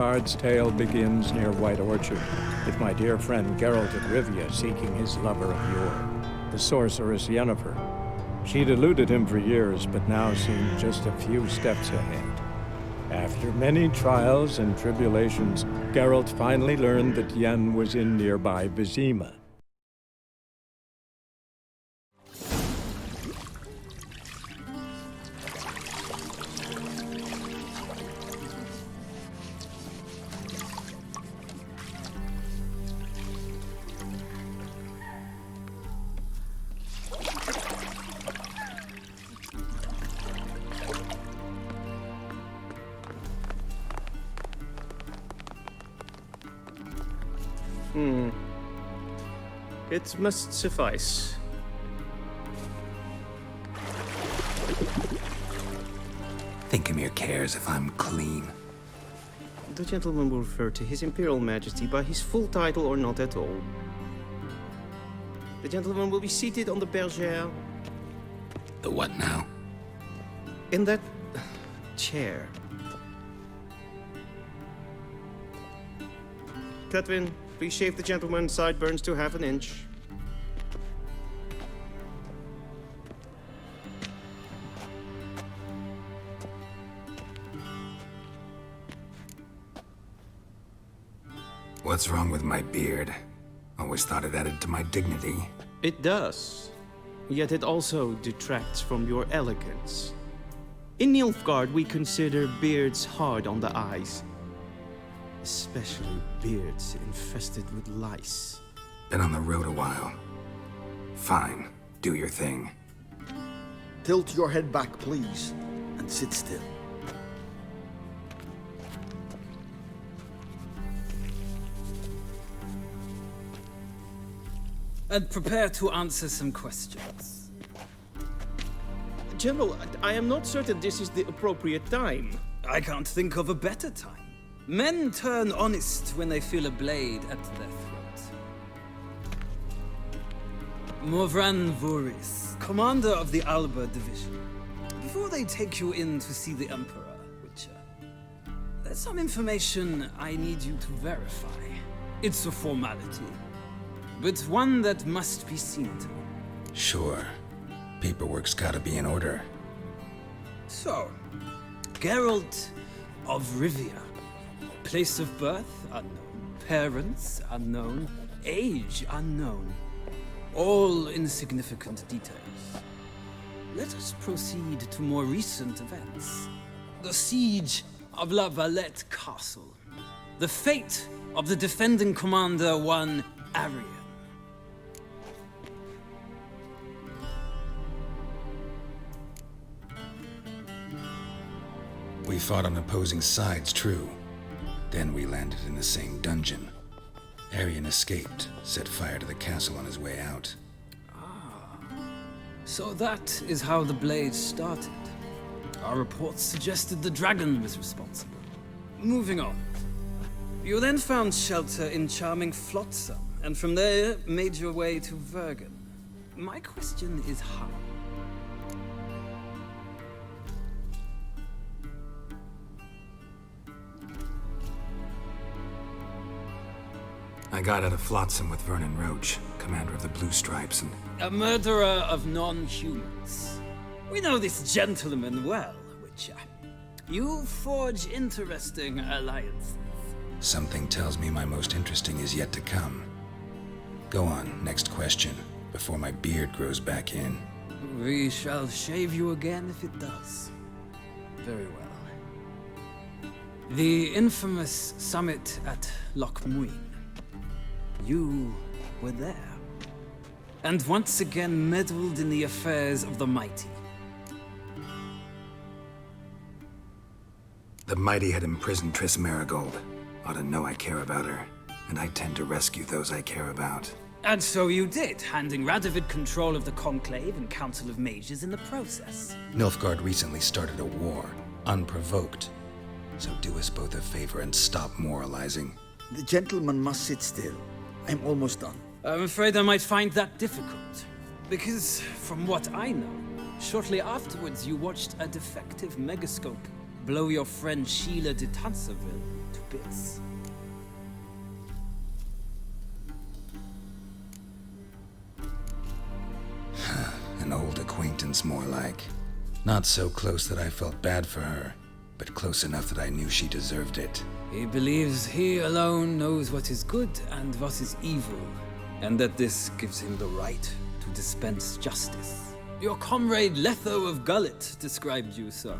Nilfgaard's tale begins near White Orchard, with my dear friend Geralt of Rivia seeking his lover of yore, the sorceress Yennefer. She'd eluded him for years, but now seemed just a few steps ahead. After many trials and tribulations, Geralt finally learned that Yen was in nearby Vizima. It must suffice. Thinkamir cares if I'm clean. The gentleman will refer to His Imperial Majesty by his full title or not at all. The gentleman will be seated on the bergère. The what now? In that chair. Cletwin, please shave the gentleman's sideburns to half an inch. What's wrong with my beard? Always thought it added to my dignity. It does. Yet it also detracts from your elegance. In Nilfgaard, we consider beards hard on the eyes. Especially beards infested with lice. Been on the road a while. Fine, do your thing. Tilt your head back, please, and sit still. And prepare to answer some questions. General, I am not certain this is the appropriate time. I can't think of a better time. Men turn honest when they feel a blade at their throat. Morvran Voorhis, commander of the Alba Division. Before they take you in to see the Emperor, Witcher, there's some information I need you to verify. It's a formality, but one that must be seen to. Sure. Paperwork's gotta be in order. So, Geralt of Rivia. Place of birth unknown. Parents unknown. Age unknown. All insignificant details. Let us proceed to more recent events. The siege of La Valette Castle. The fate of the defending commander, one Arian. We fought on opposing sides, true. Then we landed in the same dungeon. Arian escaped, set fire to the castle on his way out. So that is how the Blade started. Our reports suggested the dragon was responsible. Moving on. You then found shelter in charming Flotsam, and from there made your way to Vergen. My question is how? I got out of Flotsam with Vernon Roach, commander of the Blue Stripes, and... A murderer of non-humans. We know this gentleman well, Witcher. You forge interesting alliances. Something tells me my most interesting is yet to come. Go on, next question, before my beard grows back in. We shall shave you again if it does. Very well. The infamous summit at Loch Muin. You were there. And once again meddled in the affairs of the mighty. The mighty had imprisoned Triss Merigold. Ought to know I care about her, and I tend to rescue those I care about. And so you did, handing Radovid control of the Conclave and Council of Mages in the process. Nilfgaard recently started a war, unprovoked. So do us both a favor and stop moralizing. The gentleman must sit still. I'm almost done. I'm afraid I might find that difficult. Because, from what I know, shortly afterwards you watched a defective megascope blow your friend Sheila de Tanserville to bits. An old acquaintance, more like. Not so close that I felt bad for her, but close enough that I knew she deserved it. He believes he alone knows what is good and what is evil, and that this gives him the right to dispense justice. Your comrade Letho of Gullet described you so.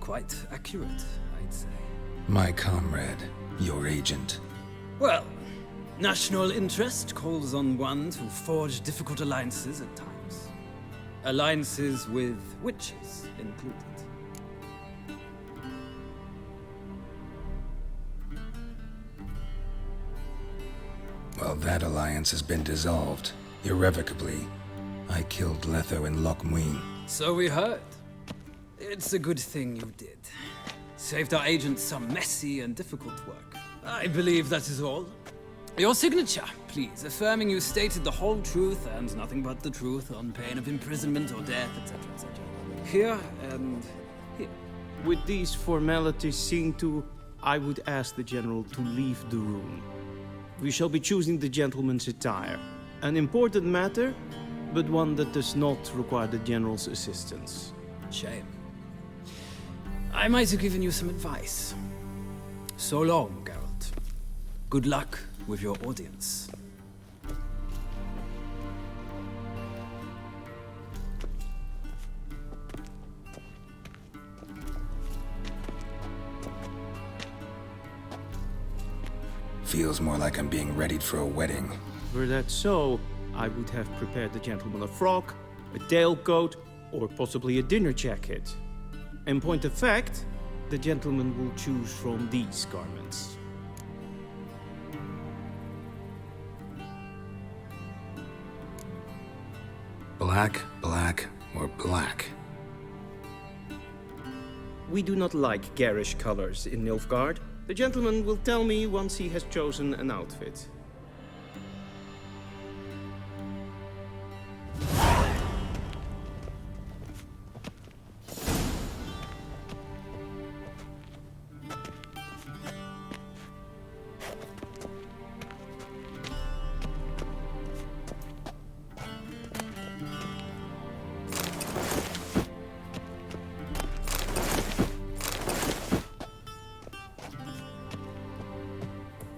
Quite accurate, I'd say. My comrade, your agent. Well, national interest calls on one to forge difficult alliances at times. Alliances with witches included. Well, that alliance has been dissolved, irrevocably. I killed Letho in Loch Muin. So we heard. It's a good thing you did. Saved our agent some messy and difficult work. I believe that is all. Your signature, please, affirming you stated the whole truth and nothing but the truth on pain of imprisonment or death, etc., etc. Here and here. With these formalities seen to, I would ask the General to leave the room. We shall be choosing the gentleman's attire. An important matter, but one that does not require the General's assistance. Shame. I might have given you some advice. So long, Geralt. Good luck with your audience. Feels more like I'm being readied for a wedding. Were that so, I would have prepared the gentleman a frock, a tailcoat, or possibly a dinner jacket. In point of fact, the gentleman will choose from these garments. Black, black, or black? We do not like garish colors in Nilfgaard. The gentleman will tell me once he has chosen an outfit.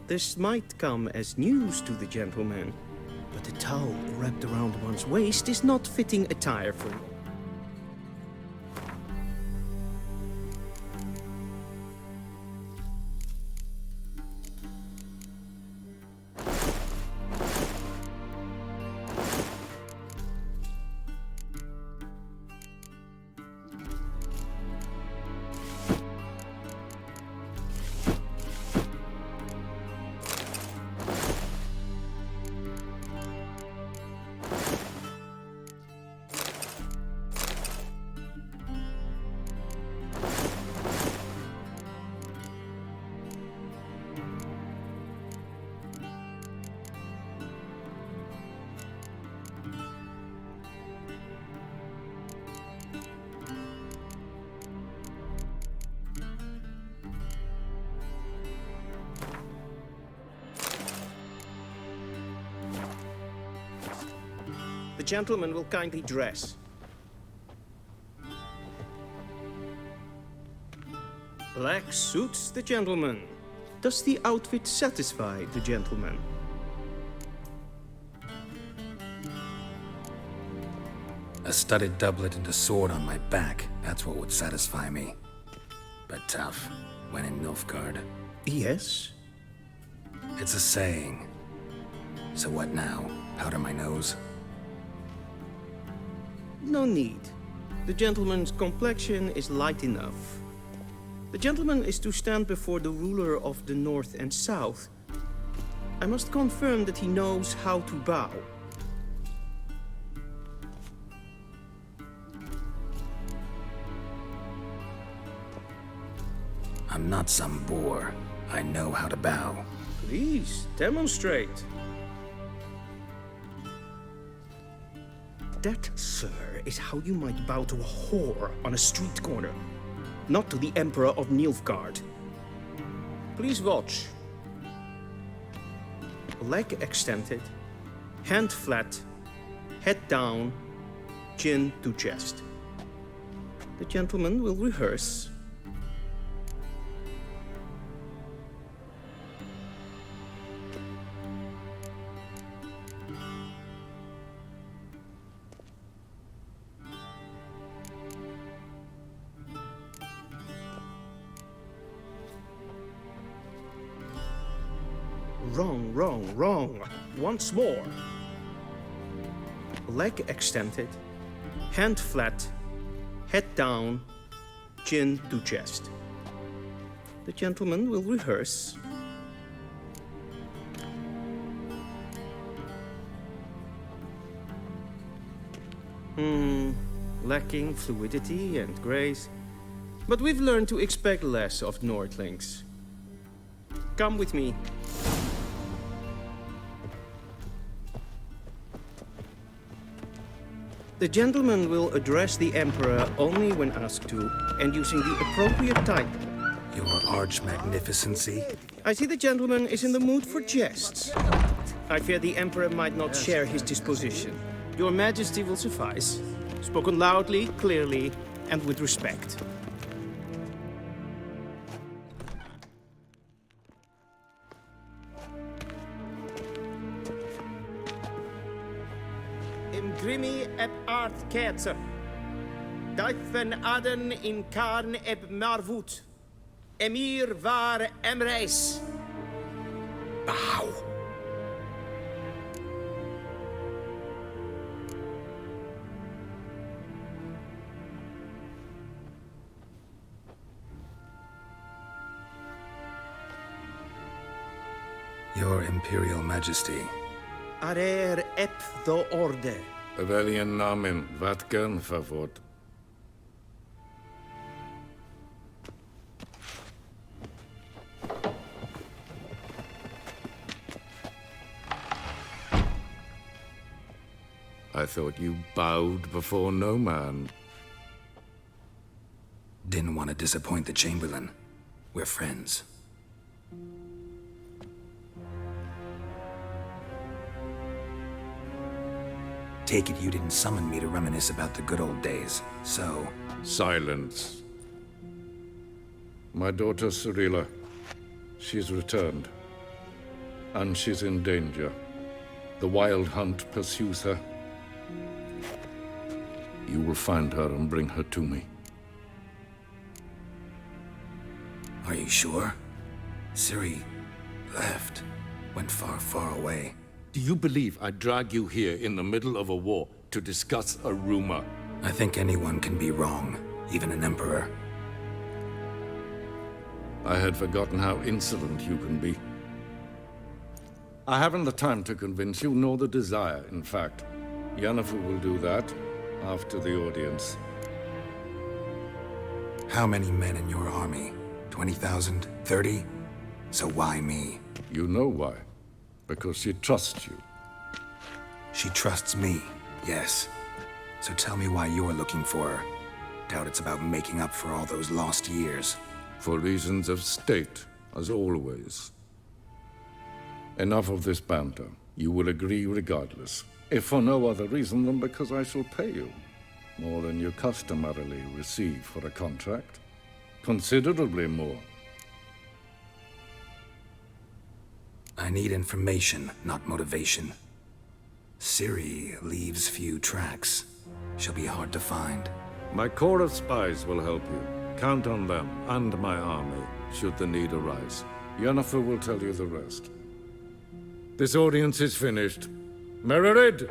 This might come as news to the gentleman, but a towel wrapped around one's waist is not fitting attire for me. The gentleman will kindly dress. Black suits the gentleman. Does the outfit satisfy the gentleman? A studded doublet and a sword on my back, that's what would satisfy me. But tough, when in Nilfgaard. Yes. It's a saying. So what now? Powder my nose? No need. The gentleman's complexion is light enough. The gentleman is to stand before the ruler of the North and South. I must confirm that he knows how to bow. I'm not some boor. I know how to bow. Please, demonstrate. That, sir, is how you might bow to a whore on a street corner. not to the Emperor of Nilfgaard. Please watch. Leg extended, hand flat, head down, chin to chest. The gentleman will rehearse. Wrong. Once more. Leg extended, hand flat, head down, chin to chest. The gentleman will rehearse. Lacking fluidity and grace. But we've learned to expect less of Nordlings. Come with me. The gentleman will address the Emperor only when asked to, and using the appropriate title. Your Arch Magnificency? I see the gentleman is in the mood for jests. I fear the Emperor might not share his disposition. Your Majesty will suffice. Spoken loudly, clearly, and with respect. Grimi eb art ketzer. Duifen aden in karn eb marvoet. Emir var emreis. Bow! Your Imperial Majesty. Arer eb the orde. Weljen namen, wat kan favort? I thought you bowed before no man. Didn't want to disappoint the Chamberlain. We're friends. Take it you didn't summon me to reminisce about the good old days, so... Silence. My daughter Cirilla, she's returned. And she's in danger. The Wild Hunt pursues her. You will find her and bring her to me. Are you sure? Ciri left. Went far, far away. Do you believe I'd drag you here in the middle of a war to discuss a rumor? I think anyone can be wrong, even an emperor. I had forgotten how insolent you can be. I haven't the time to convince you, nor the desire, in fact. Yennefer will do that after the audience. How many men in your army? 20,000? 30? So why me? You know why. Because she trusts you. She trusts me, yes. So tell me why you're looking for her. Doubt it's about making up for all those lost years. For reasons of state, as always. Enough of this banter. You will agree regardless. If for no other reason than because I shall pay you. More than you customarily receive for a contract. Considerably more. I need information, not motivation. Ciri leaves few tracks. She'll be hard to find. My corps of spies will help you. Count on them, and my army, should the need arise. Yennefer will tell you the rest. This audience is finished. Mererid!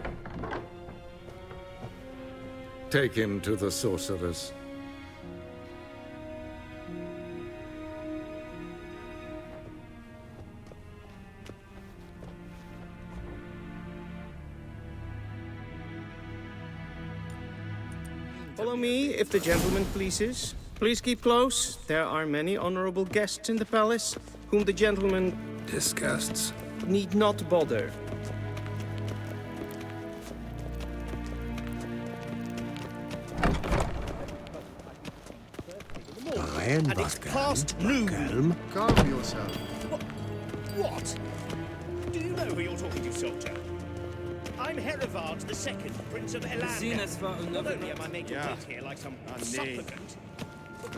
Take him to the sorceress. Follow me, if the gentleman pleases. Please keep close. There are many honorable guests in the palace, whom the gentleman Disgusts. need not bother. and it's past noon. Calm yourself. What? Do you know who you're talking to, soldier? I'm Herivard II, Prince of Elan. Not only am I made to wait here like some supplicant.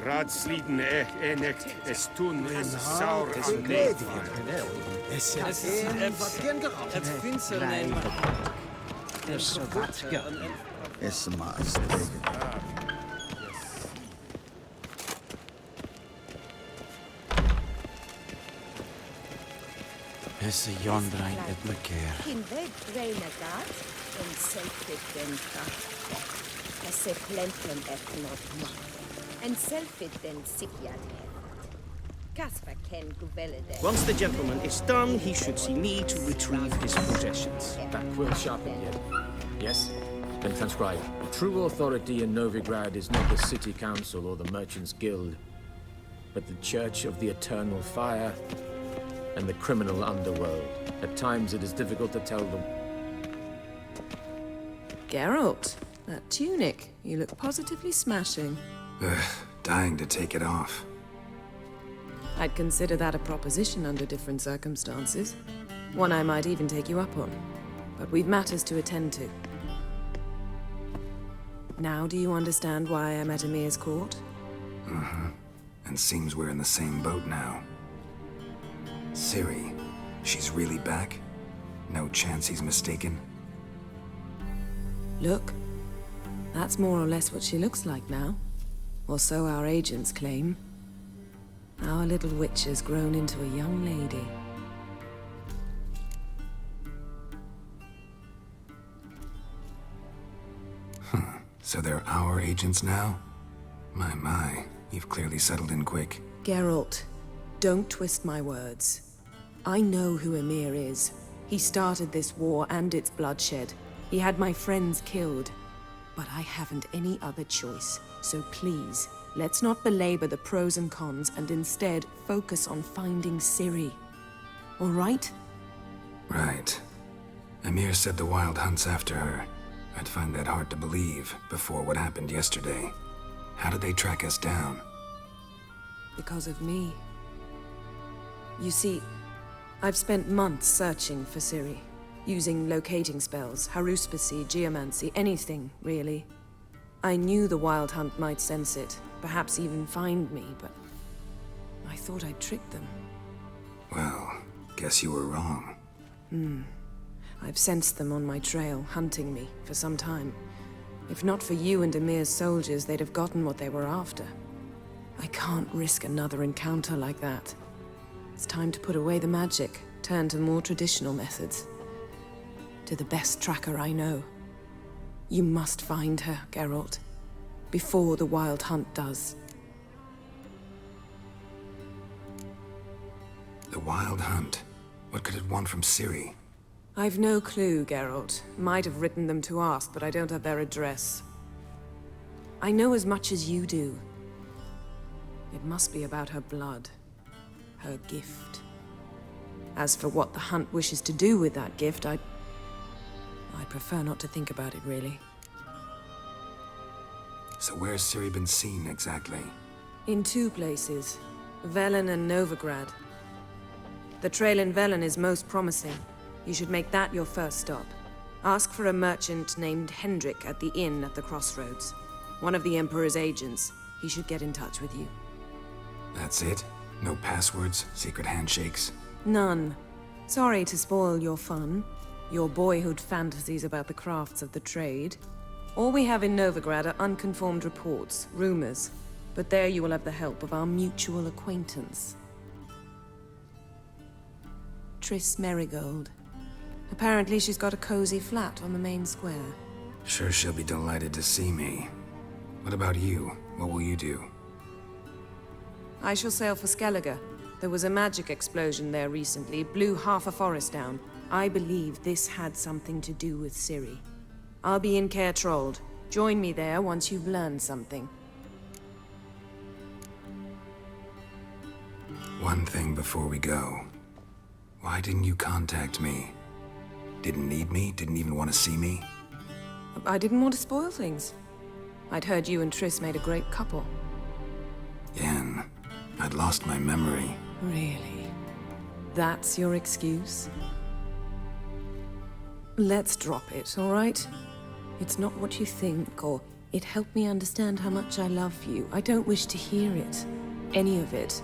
Radsliden enecht es tun es saur es Esse Jondrain et me keer. In weg Reinagat, en selfit den kracht. Esse plentum et not mat. En selfit den sikiad heft. Caspar ken guvelede. Once the gentleman is done, he should see me to retrieve his possessions. That quill sharpened yet? Yes? Then transcribe. True authority in Novigrad is not the city council or the merchants' guild, but the Church of the Eternal Fire and the criminal underworld. At times it is difficult to tell them. Geralt, that tunic. You look positively smashing. Dying to take it off. I'd consider that a proposition under different circumstances. One I might even take you up on. But we've matters to attend to. Now do you understand why I'm at Emir's court? Mm-hmm. And seems we're in the same boat now. Ciri, she's really back? No chance he's mistaken? Look, that's more or less what she looks like now. Or so our agents claim. Our little witch has grown into a young lady. So they're our agents now? My, you've clearly settled in quick. Geralt, don't twist my words. I know who Emir is. He started this war and its bloodshed. He had my friends killed. But I haven't any other choice. So please, let's not belabor the pros and cons and instead focus on finding Ciri. All right? Right. Emir said the Wild Hunt's after her. I'd find that hard to believe before what happened yesterday. How did they track us down? Because of me. You see, I've spent months searching for Ciri, using locating spells, haruspicy, geomancy, anything, really. I knew the Wild Hunt might sense it, perhaps even find me, but I thought I'd tricked them. Well, guess you were wrong. I've sensed them on my trail, hunting me, for some time. If not for you and Emir's soldiers, they'd have gotten what they were after. I can't risk another encounter like that. It's time to put away the magic, turn to more traditional methods. To the best tracker I know. You must find her, Geralt. Before the Wild Hunt does. The Wild Hunt? What could it want from Ciri? I've no clue, Geralt. Might have written them to ask, but I don't have their address. I know as much as you do. It must be about her blood. Her gift. As for what the Hunt wishes to do with that gift, I prefer not to think about it, really. So where's Ciri been seen, exactly? In two places. Velen and Novigrad. The trail in Velen is most promising. You should make that your first stop. Ask for a merchant named Hendrik at the inn at the crossroads. One of the Emperor's agents. He should get in touch with you. That's it? No passwords, secret handshakes? None. Sorry to spoil your fun. Your boyhood fantasies about the crafts of the trade. All we have in Novigrad are unconformed reports, rumors. But there you will have the help of our mutual acquaintance. Triss Merigold. Apparently she's got a cozy flat on the main square. Sure she'll be delighted to see me. What about you? What will you do? I shall sail for Skellige. There was a magic explosion there recently, blew half a forest down. I believe this had something to do with Ciri. I'll be in Caer Trolde. Join me there once you've learned something. One thing before we go. Why didn't you contact me? Didn't need me? Didn't even want to see me? I didn't want to spoil things. I'd heard you and Triss made a great couple. Yen, I'd lost my memory. Really? That's your excuse? Let's drop it, all right? It's not what you think, or it helped me understand how much I love you. I don't wish to hear it. Any of it.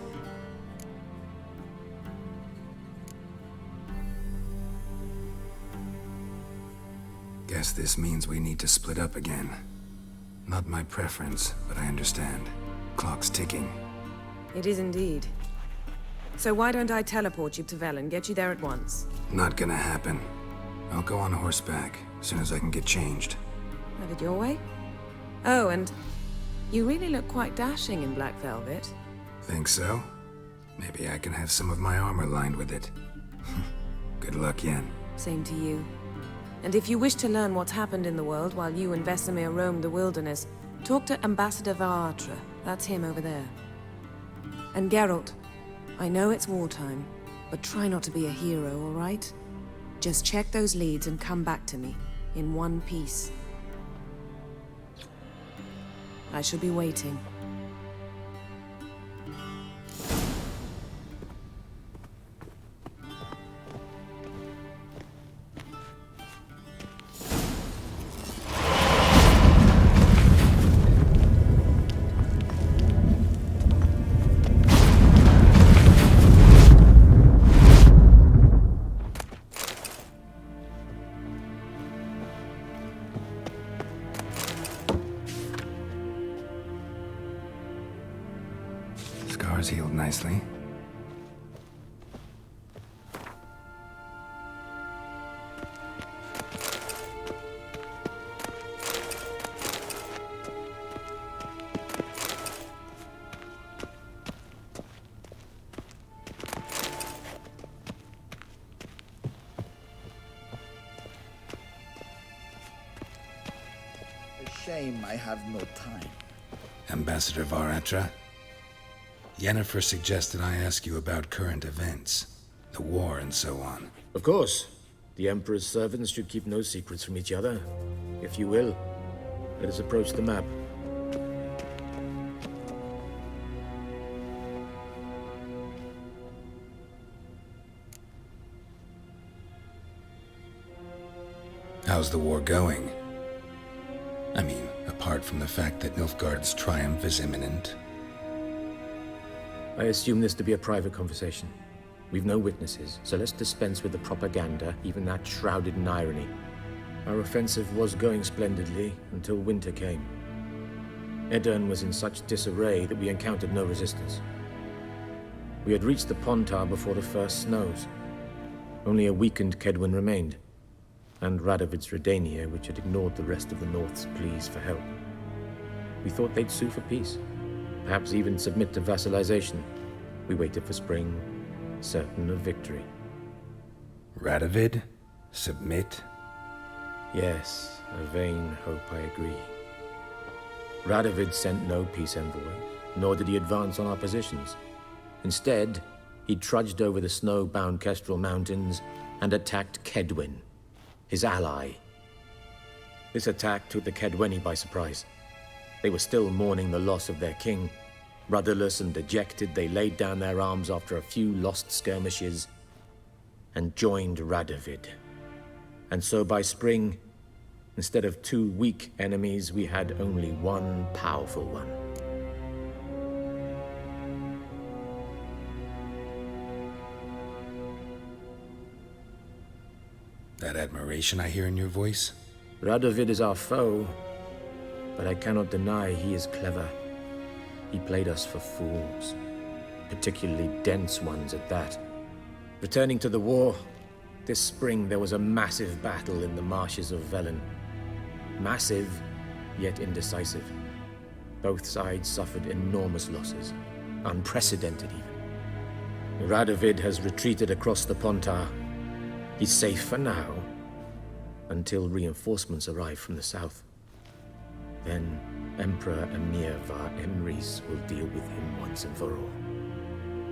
Guess this means we need to split up again. Not my preference, but I understand. Clock's ticking. It is indeed. So why don't I teleport you to Velen, get you there at once? Not gonna happen. I'll go on horseback, as soon as I can get changed. Have it your way? Oh, and you really look quite dashing in black velvet. Think so? Maybe I can have some of my armor lined with it. Good luck, Yen. Same to you. And if you wish to learn what's happened in the world while you and Vesemir roamed the wilderness, talk to Ambassador Varatra. That's him over there. And Geralt, I know it's wartime, but try not to be a hero, all right? Just check those leads and come back to me, in one piece. I shall be waiting. Scars healed nicely. A shame I have no time. Ambassador Varatra? Yennefer suggested I ask you about current events, the war and so on. Of course. The Emperor's servants should keep no secrets from each other. If you will, let us approach the map. How's the war going? I mean, apart from the fact that Nilfgaard's triumph is imminent. I assume this to be a private conversation. We've no witnesses, so let's dispense with the propaganda, even that shrouded in irony. Our offensive was going splendidly until winter came. Aedirn was in such disarray that we encountered no resistance. We had reached the Pontar before the first snows. Only a weakened Kaedwen remained, and Radovid's Redania, which had ignored the rest of the North's pleas for help. We thought they'd sue for peace. Perhaps even submit to vassalization. We waited for spring, certain of victory. Radovid? Submit? Yes, a vain hope, I agree. Radovid sent no peace envoys, nor did he advance on our positions. Instead, he trudged over the snow-bound Kestrel Mountains and attacked Kaedwen, his ally. This attack took the Kaedweni by surprise. They were still mourning the loss of their king. Rudderless and dejected, they laid down their arms after a few lost skirmishes and joined Radovid. And so by spring, instead of two weak enemies, we had only one powerful one. That admiration I hear in your voice? Radovid is our foe, but I cannot deny he is clever. He played us for fools, particularly dense ones at that. Returning to the war, this spring there was a massive battle in the marshes of Velen. Massive, yet indecisive. Both sides suffered enormous losses, unprecedented even. Radovid has retreated across the Pontar. He's safe for now, until reinforcements arrive from the south. Then Emperor Emhyr var Emreis will deal with him once and for all.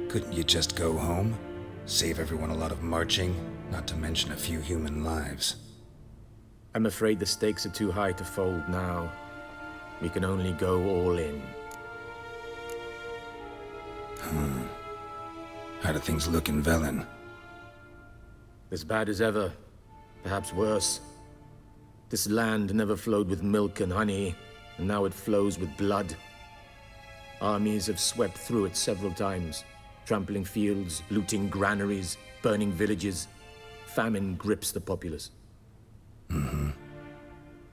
Couldn't you just go home? Save everyone a lot of marching, not to mention a few human lives. I'm afraid the stakes are too high to fold now. We can only go all in. How do things look in Velen? As bad as ever, perhaps worse. This land never flowed with milk and honey, and now it flows with blood. Armies have swept through it several times, trampling fields, looting granaries, burning villages. Famine grips the populace.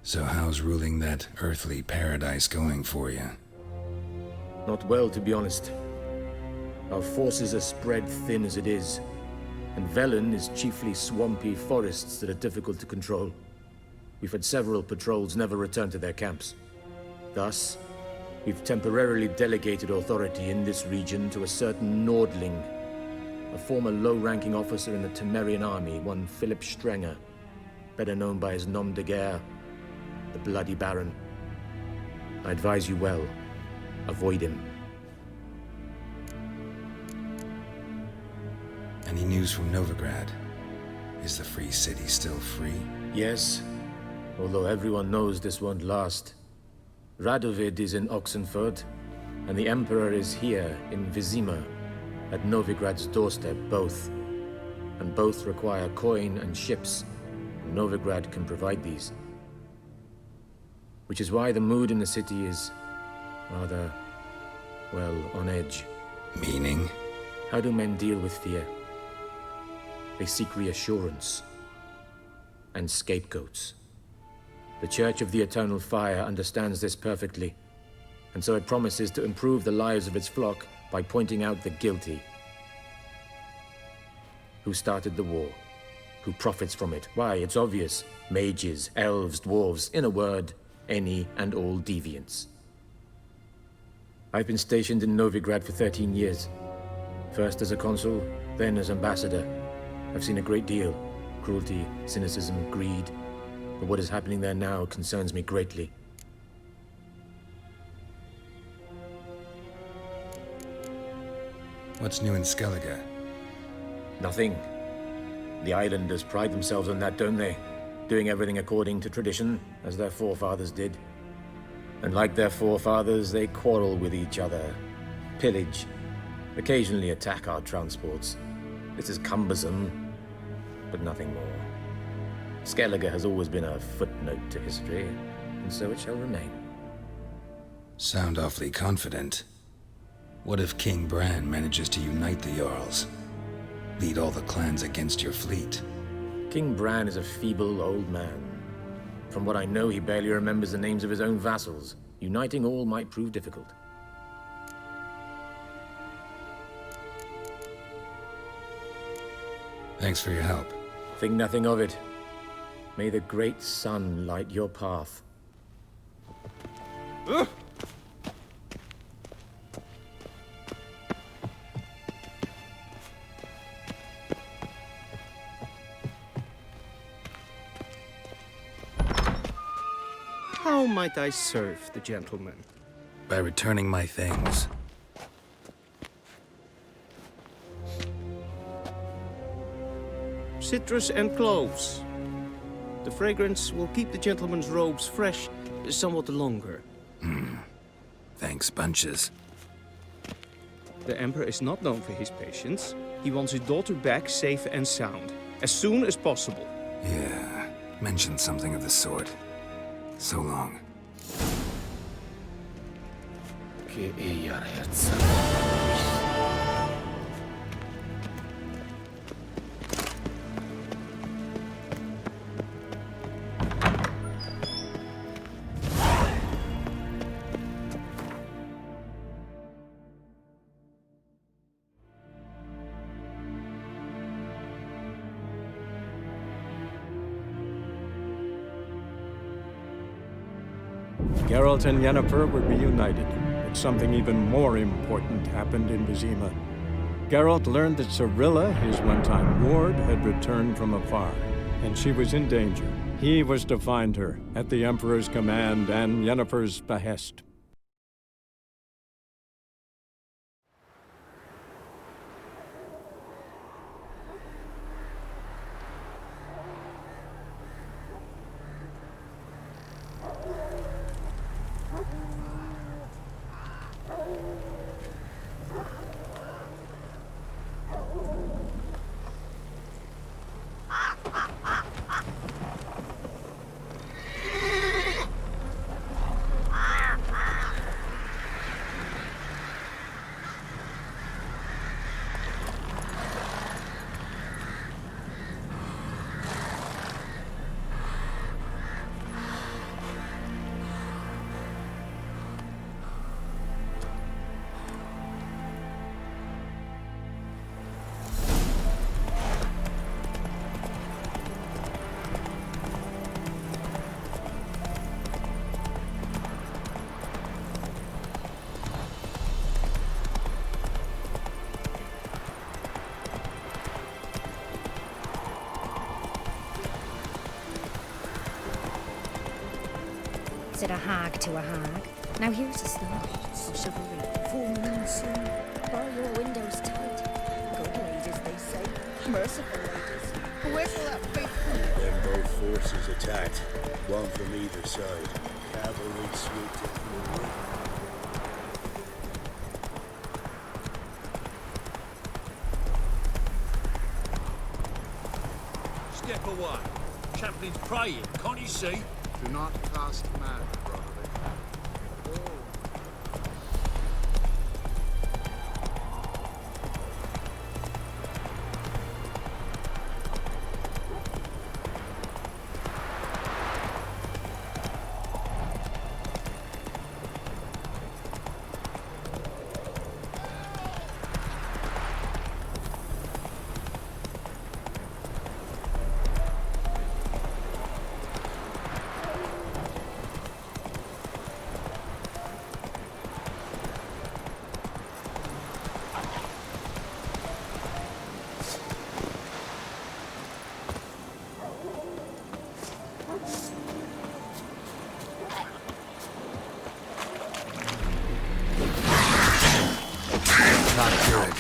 So how's ruling that earthly paradise going for you? Not well, to be honest. Our forces are spread thin as it is, and Velen is chiefly swampy forests that are difficult to control. We've had several patrols never return to their camps. Thus, we've temporarily delegated authority in this region to a certain Nordling, a former low-ranking officer in the Temerian army, one Philip Strenger, better known by his nom de guerre, the Bloody Baron. I advise you well. Avoid him. Any news from Novigrad? Is the free city still free? Yes, although everyone knows this won't last. Radovid is in Oxenfurt, and the Emperor is here in Vizima, at Novigrad's doorstep, both. And both require coin and ships. Novigrad can provide these. Which is why the mood in the city is rather, well, on edge. Meaning? How do men deal with fear? They seek reassurance and scapegoats. The Church of the Eternal Fire understands this perfectly, and so it promises to improve the lives of its flock by pointing out the guilty. Who started the war? Who profits from it? Why, it's obvious. Mages, elves, dwarves, in a word, any and all deviants. I've been stationed in Novigrad for 13 years. First as a consul, then as ambassador. I've seen a great deal. Cruelty, cynicism, greed. But what is happening there now concerns me greatly. What's new in Skellige? Nothing. The islanders pride themselves on that, don't they? Doing everything according to tradition, as their forefathers did. And like their forefathers, they quarrel with each other, pillage, occasionally attack our transports. This is cumbersome, but nothing more. Skellige has always been a footnote to history, and so it shall remain. Sound awfully confident. What if King Bran manages to unite the Jarls? Lead all the clans against your fleet? King Bran is a feeble old man. From what I know, he barely remembers the names of his own vassals. Uniting all might prove difficult. Thanks for your help. Think nothing of it. May the great sun light your path. How might I serve the gentleman? By returning my things. Citrus and cloves. The fragrance will keep the gentleman's robes fresh somewhat longer. Thanks, bunches. The Emperor is not known for his patience. He wants his daughter back safe and sound, as soon as possible. Yeah, mentioned something of the sort. So long. Geralt and Yennefer were reunited, but something even more important happened in Vizima. Geralt learned that Cirilla, his one-time ward, had returned from afar, and she was in danger. He was to find her, at the Emperor's command and Yennefer's behest. said a hag to a hag. Now here's a snap of chivalry. Full moon soon. Bar your windows tight. Good ladies, they say. Merciful ladies. Where's all that faithful? Then both forces attacked. One from either side. Cavalry swooped in from the rear. Step away. Chaplain's praying, can't you see? Do not cast mad, brother. Not good.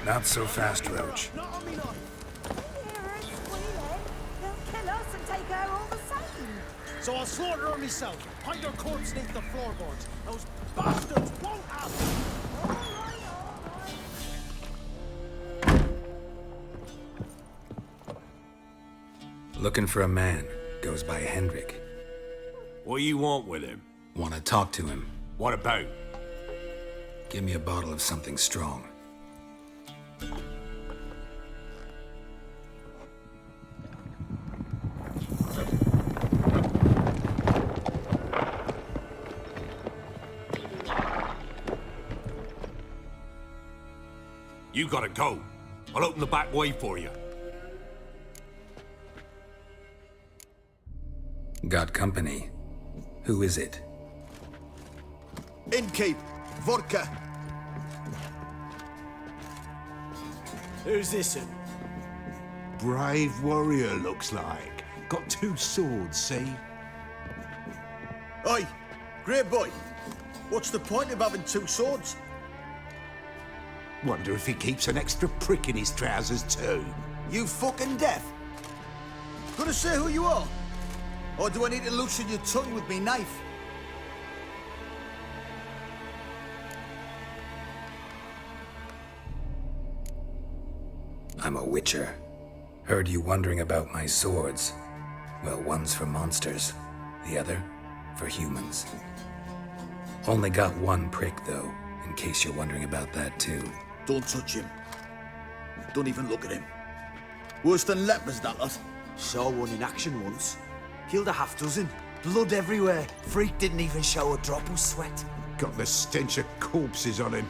Not so fast, Roach. They'll kill us and take her all the same. So I'll slaughter her myself. Hide her corpse beneath the floorboards. Those bastards won't have Looking for a man. Goes by Hendrik. What do you want with him? Want to talk to him. What about? Give me a bottle of something strong. You gotta go. I'll open the back way for you. Got company. Who is it? Innkeep, vodka. Who's this in? Brave warrior, looks like. Got 2 swords, see? Oi, great boy. What's the point of having 2 swords? Wonder if he keeps an extra prick in his trousers too. You fucking deaf? Gonna say who you are? Or do I need to loosen your tongue with me knife? I'm a witcher. Heard you wondering about my swords. Well, one's for monsters, the other for humans. Only got 1 prick, though, in case you're wondering about that, too. Don't touch him. Don't even look at him. Worse than lepers, that lot. Saw one in action once. Killed a half-dozen. Blood everywhere. Freak didn't even show a drop of sweat. Got the stench of corpses on him.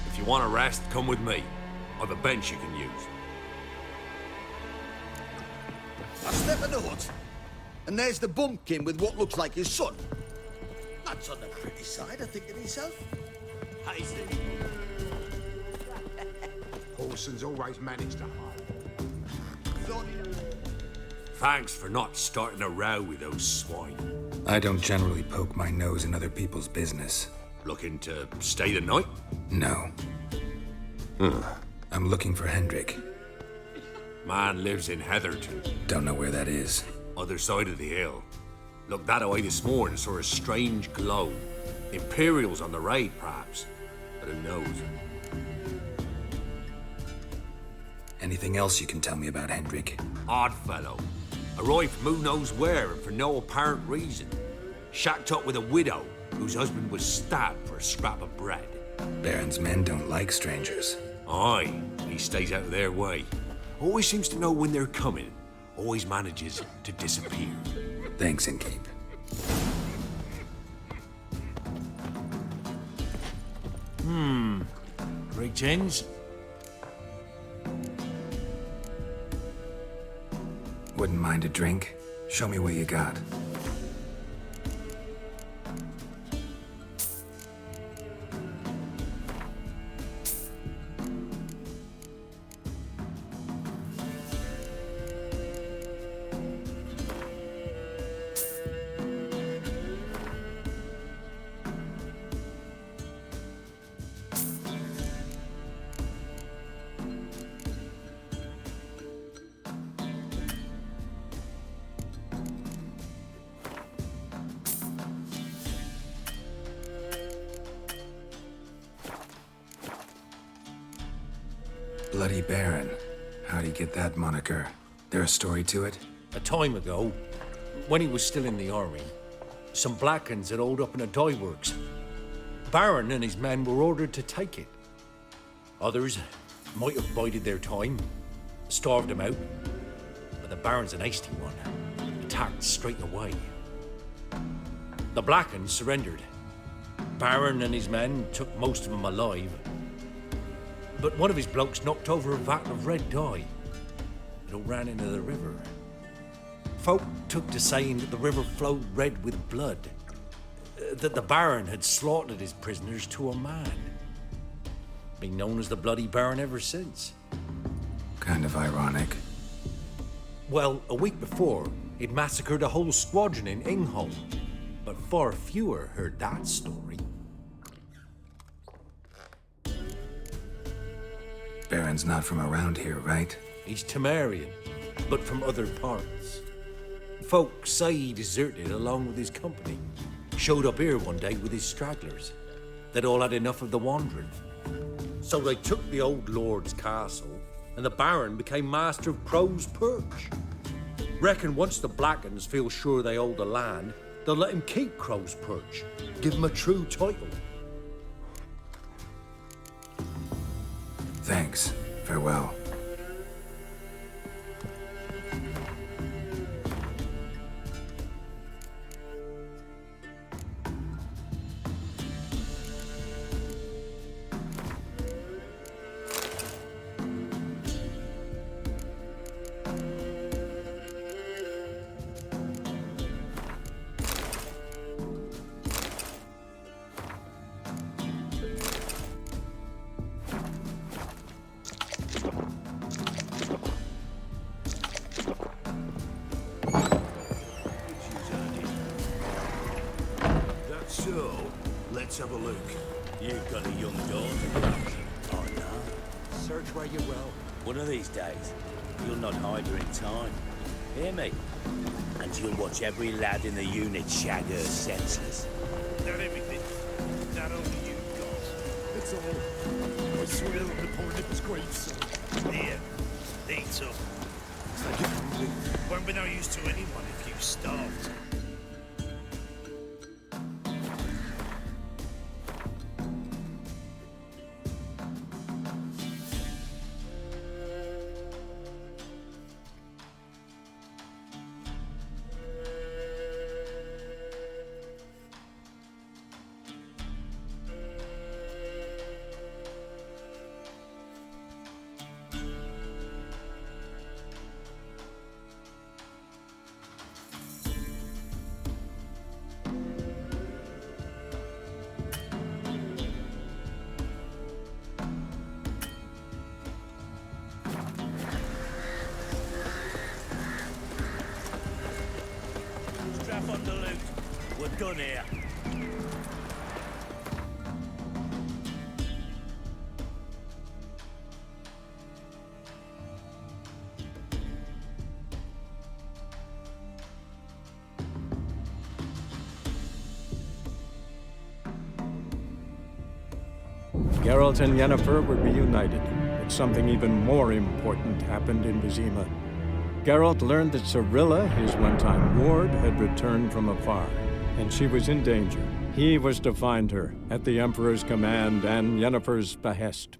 If you want a rest, come with me. I've a bench you can use. I step in the hut, and there's the bumpkin with what looks like his son. That's on the pretty side, I think to myself. Paulson's always managed to hide. Thanks for not starting a row with those swine. I don't generally poke my nose in other people's business. Looking to stay the night? No. I'm looking for Hendrik. Man lives in Heatherton. Don't know where that is. Other side of the hill. Looked that away this morning, saw a strange glow. Imperials on the raid, perhaps. But who knows? Anything else you can tell me about Hendrik? Odd fellow. Arrived from who knows where and for no apparent reason. Shacked up with a widow whose husband was stabbed for a scrap of bread. Baron's men don't like strangers. Aye, he stays out of their way. Always seems to know when they're coming. Always manages to disappear. Thanks, Innkeep. Greetings. Wouldn't mind a drink? Show me what you got. Bloody Baron. How'd he get that moniker? There a story to it? A time ago, when he was still in the army, some Blackens had holed up in a dye works. Baron and his men were ordered to take it. Others might have bided their time, starved him out, but the Baron's an hasty one. Attacked straight away. The Blackens surrendered. Baron and his men took most of them alive, but one of his blokes knocked over a vat of red dye. It all ran into the river. Folk took to saying that the river flowed red with blood, that the Baron had slaughtered his prisoners to a man. Been known as the Bloody Baron ever since. Kind of ironic. Well, a week before, he'd massacred a whole squadron in Ingholm, but far fewer heard that story. Baron's not from around here, right? He's Temerian, but from other parts. Folk say he deserted along with his company. Showed up here one day with his stragglers. They'd all had enough of the wandering. So they took the old lord's castle, and the Baron became master of Crow's Perch. Reckon once the Blackens feel sure they hold the land, they'll let him keep Crow's Perch, give him a true title. Thanks. Farewell. So, let's have a look. You've got a young daughter. Oh, no. Search where you will. One of these days, you'll not hide her in time. Hear me? And you'll watch every lad in the unit shag her senseless. Not everything. Not only you, God. It's all. I swear on the poor nipper's grave, son. Here. Eat up. Thank you. Won't be no use to anyone if you starved. gun here. Geralt and Yennefer were reunited, but something even more important happened in Vizima. Geralt learned that Cirilla, his one-time ward, had returned from afar, and she was in danger. He was to find her, at the Emperor's command and Yennefer's behest.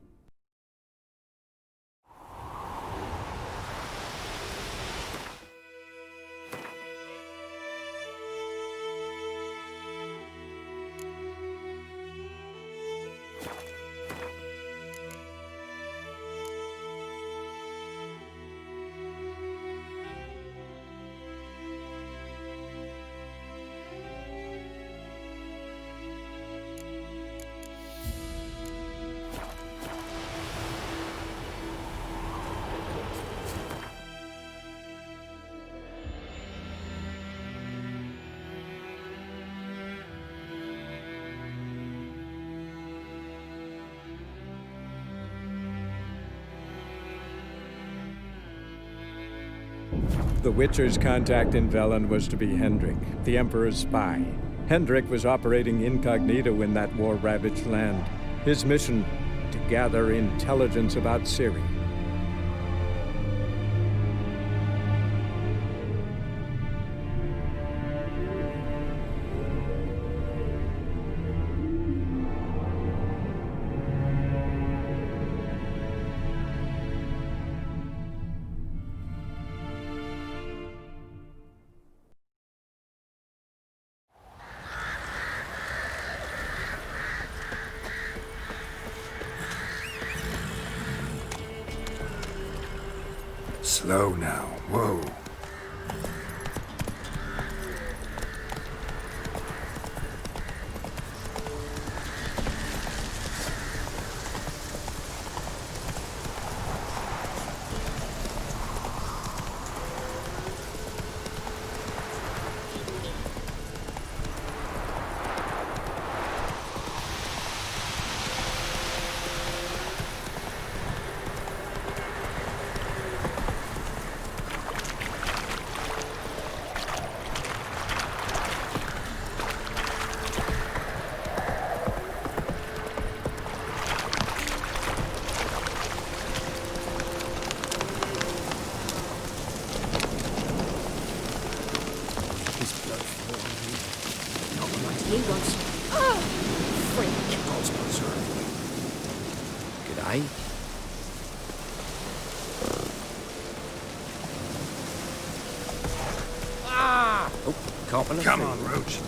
The Witcher's contact in Velen was to be Hendrik, the Emperor's spy. Hendrik was operating incognito in that war-ravaged land. His mission, to gather intelligence about Ciri. Slow now. Whoa. He wants... Oh! Freak! God's preserve. G'day. Ah! Oh, copping a Come fee. on, Roach.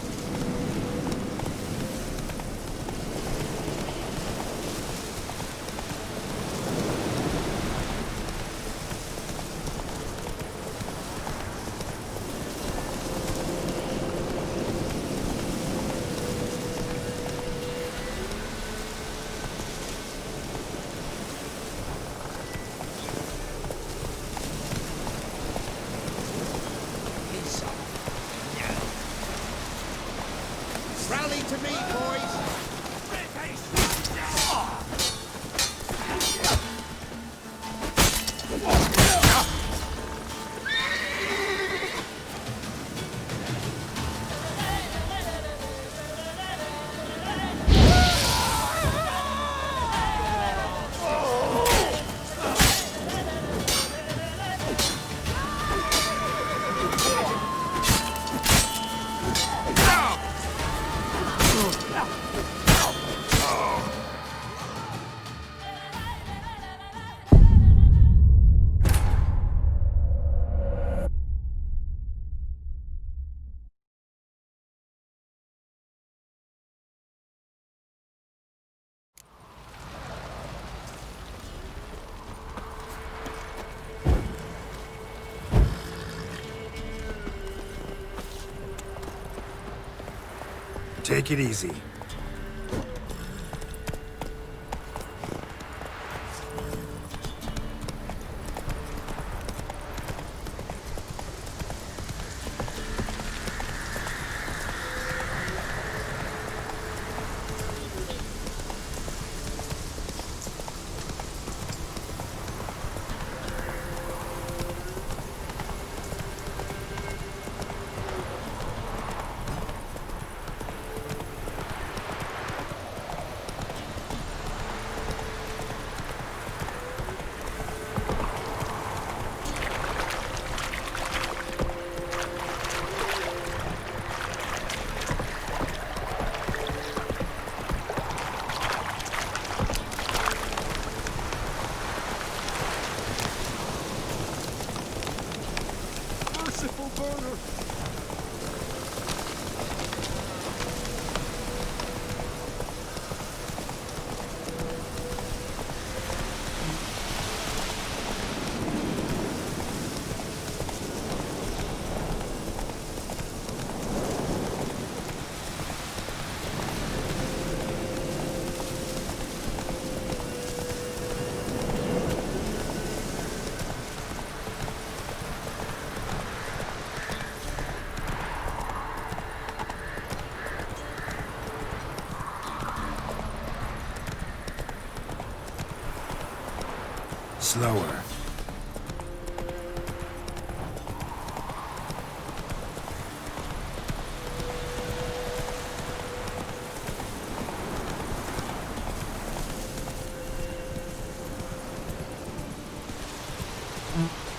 Rally to me, boys! Take it easy. Slower.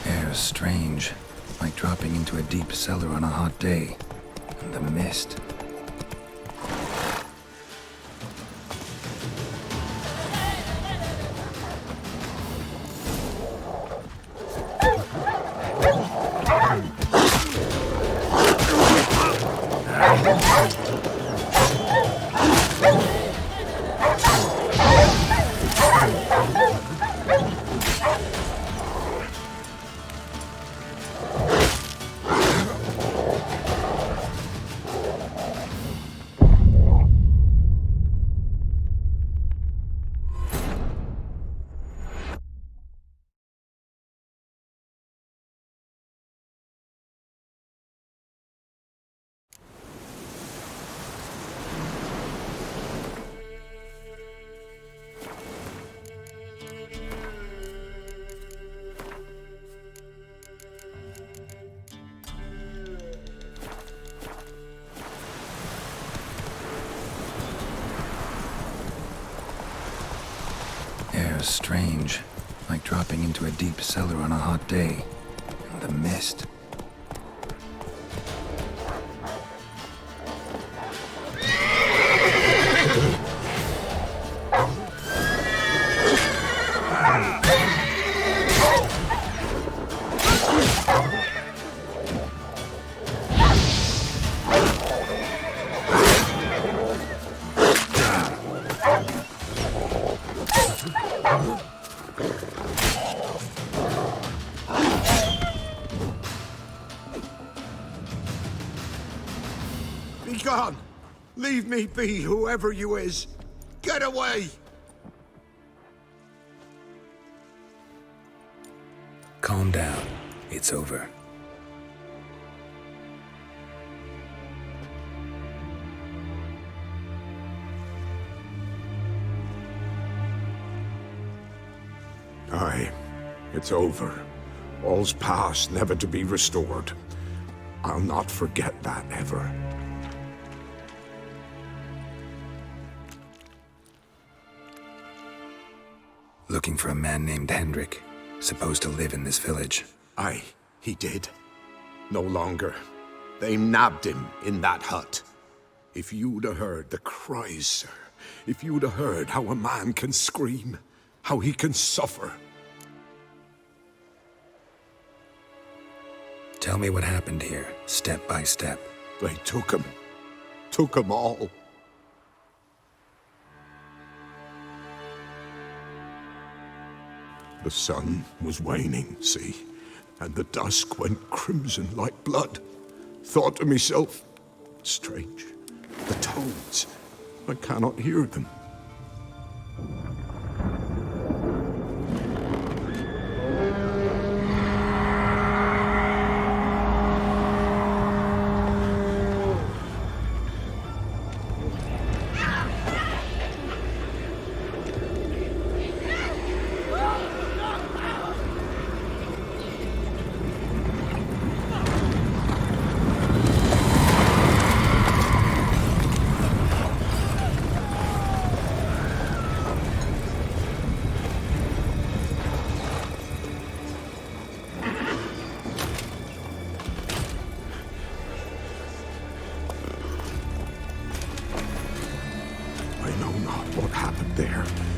Air's strange, like dropping into a deep cellar on a hot day. And the mist. Air's strange, like dropping into a deep cellar on a hot day. And the mist. Be gone! Leave me be, whoever you is! Get away! Calm down. It's over. Aye, it's over. All's past, never to be restored. I'll not forget that ever. Looking for a man named Hendrik, supposed to live in this village. Aye, he did. No longer. They nabbed him in that hut. If you'd have heard the cries, sir. If you'd have heard how a man can scream, how he can suffer. Tell me what happened here, step by step. They took him. Took him all. The sun was waning, see? And the dusk went crimson like blood. Thought to myself, strange. The toads. I cannot hear them.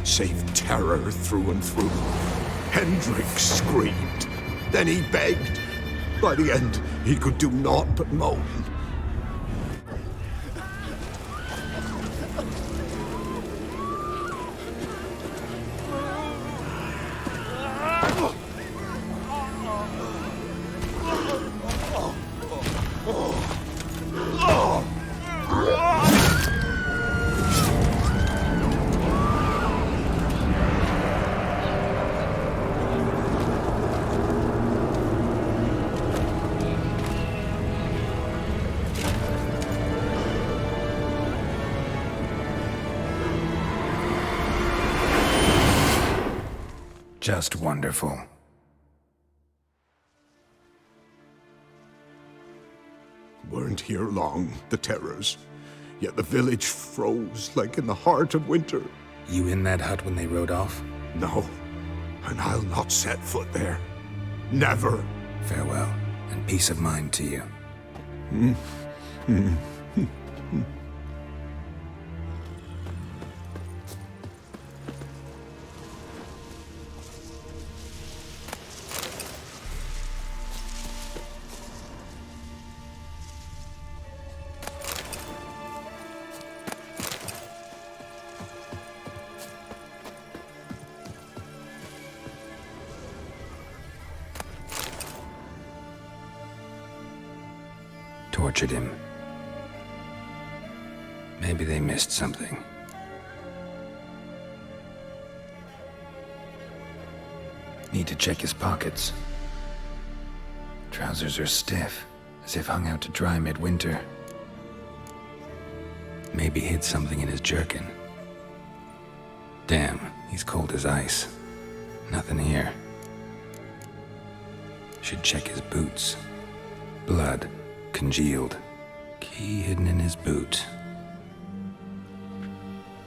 Save terror through and through. Hendrik screamed. Then he begged. By the end, he could do naught but moan. Just wonderful. Weren't here long, the terrors. Yet the village froze like in the heart of winter. You in that hut when they rode off? No, and I'll not set foot there. Never. Farewell, and peace of mind to you. Tortured him. Maybe they missed something. Need to check his pockets. Trousers are stiff, as if hung out to dry midwinter. Maybe hid something in his jerkin. Damn, he's cold as ice. Nothing here. Should check his boots. Blood. Congealed. Key hidden in his boot.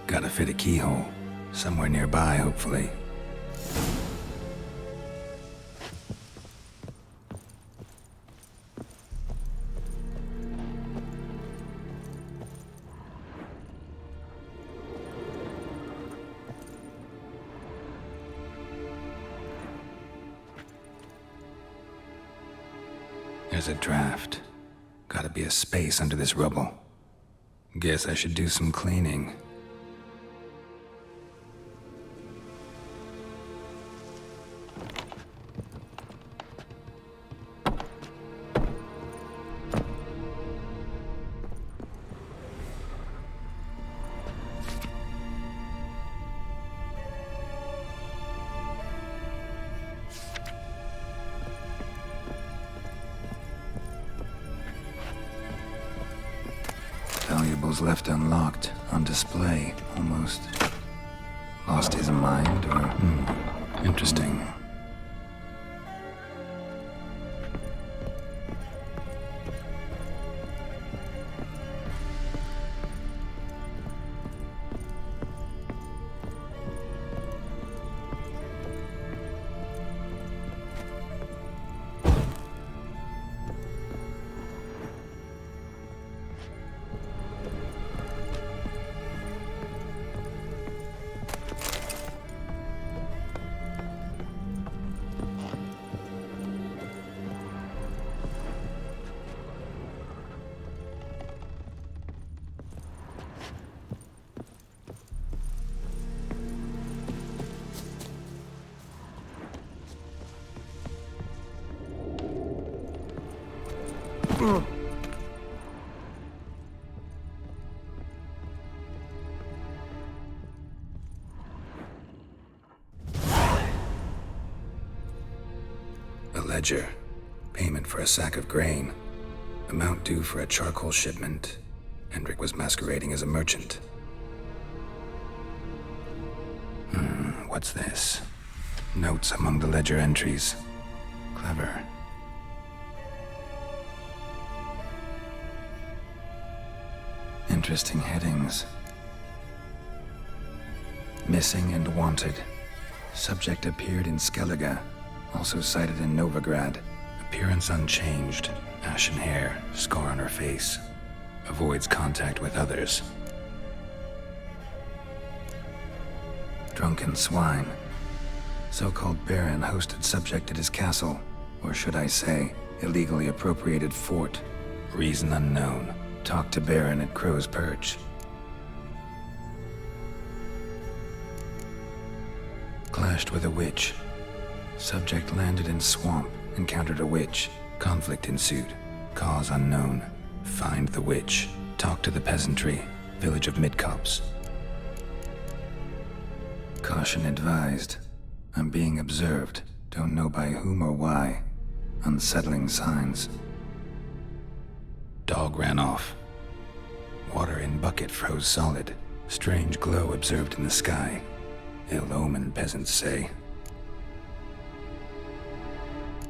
Gotta fit a keyhole. Somewhere nearby, hopefully. There's a draft. Gotta be a space under this rubble. Guess I should do some cleaning. Valuables left unlocked, on display, almost. Lost his mind, or... interesting. A ledger. Payment for a sack of grain. Amount due for a charcoal shipment. Hendrik was masquerading as a merchant. What's this? Notes among the ledger entries. Clever. Interesting headings. Missing and wanted. Subject appeared in Skellige. Also sighted in Novigrad. Appearance unchanged. Ashen hair. Scar on her face. Avoids contact with others. Drunken swine. So-called Baron hosted subject at his castle. Or should I say, illegally appropriated fort. Reason unknown. Talked to Baron at Crow's Perch. Clashed with a witch. Subject landed in swamp, encountered a witch. Conflict ensued. Cause unknown. Find the witch. Talk to the peasantry. Village of Midcopse. Caution advised. I'm being observed. Don't know by whom or why. Unsettling signs. Dog ran off. Water in bucket froze solid. Strange glow observed in the sky. Ill omen, peasants say.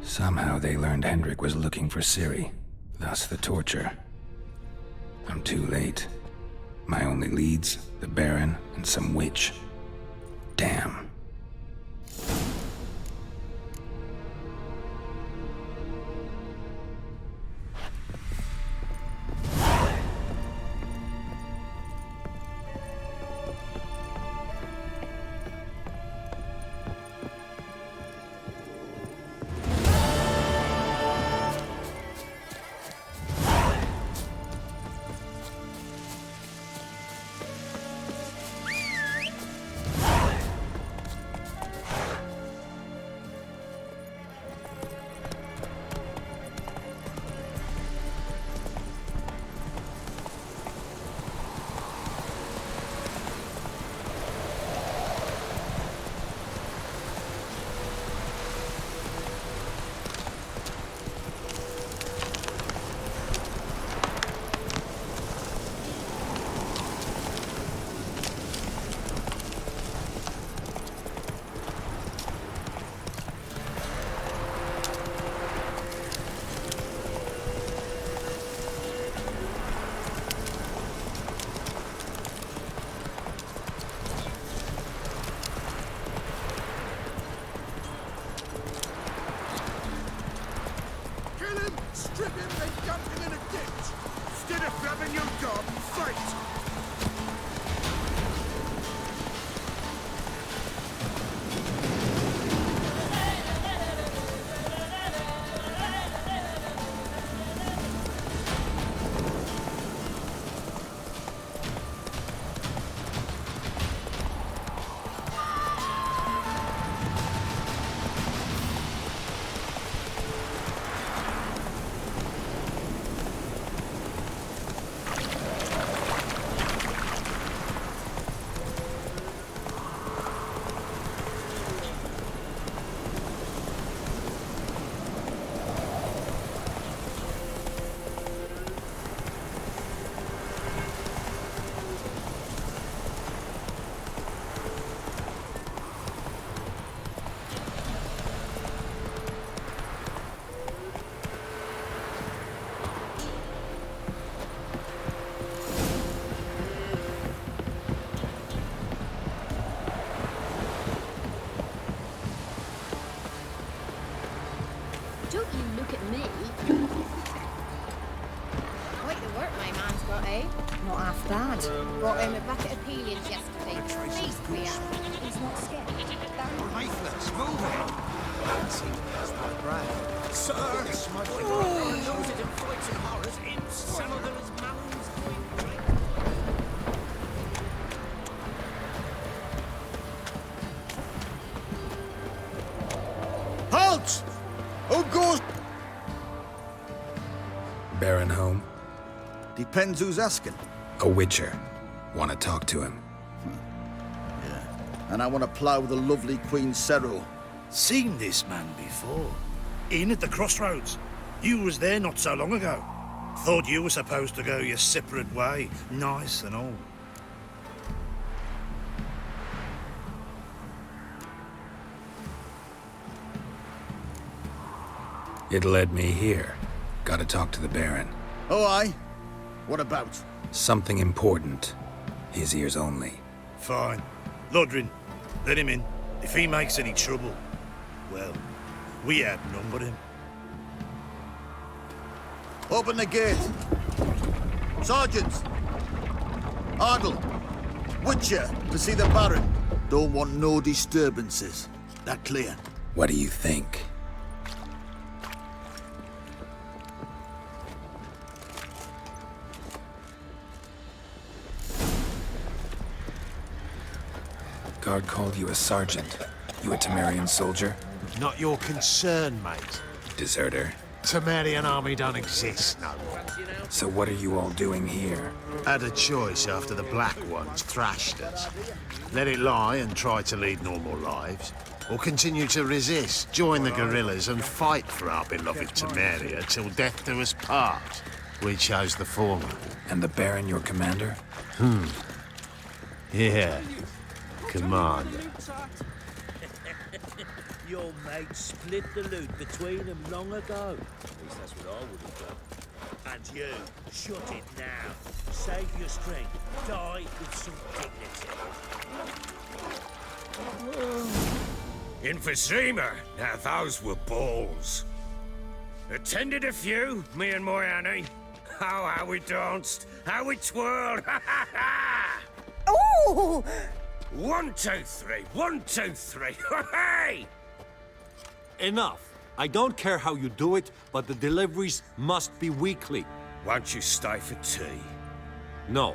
Somehow they learned Hendrik was looking for Ciri, thus the torture. I'm too late. My only leads, the Baron and some witch. Damn. Strip him and dump him in a ditch! Instead of grabbing your gob, fight! Don't you look at me. Quite the work my man's got, eh? Not half bad. Brought him a bucket of peelings yesterday. Pleased we are. He's not scared. Lifeless, move it! That's not brand. Sir! This much knows it in fights and horrors, imps, some of those mounds going great. Halt! Who goes? Baron home? Depends who's asking. A witcher. Want to talk to him. And I want to plough the lovely Queen Cero. Seen this man before. In at the crossroads. You was there not so long ago. Thought you were supposed to go your separate way. Nice and all. It led me here. Gotta talk to the Baron. Oh, aye? What about? Something important. His ears only. Fine. Lodrin, let him in. If he makes any trouble, well, we outnumber him. Open the gate. Sergeants! Ardle! Witcher, to see the Baron. Don't want no disturbances. That clear? What do you think? Guard called you a sergeant. You a Temerian soldier? Not your concern, mate. Deserter. Temerian army don't exist no more. So what are you all doing here? Had a choice after the Black Ones thrashed us. Let it lie and try to lead normal lives. Or continue to resist, join the guerrillas and fight for our beloved Temeria till death do us part. We chose the former. And the Baron your commander? Yeah. Commander. your mates split the loot between them long ago. At least that's what I would have done. And you, shut it now. Save your strength. Die with some dignity. Emphysema. Now those were balls. Attended a few, me and my Annie. Oh, how we danced, how we twirled. Oh! 1, 2, 3. 1, 2, 3. Hey! Enough. I don't care how you do it, but the deliveries must be weekly. Won't you stay for tea? No.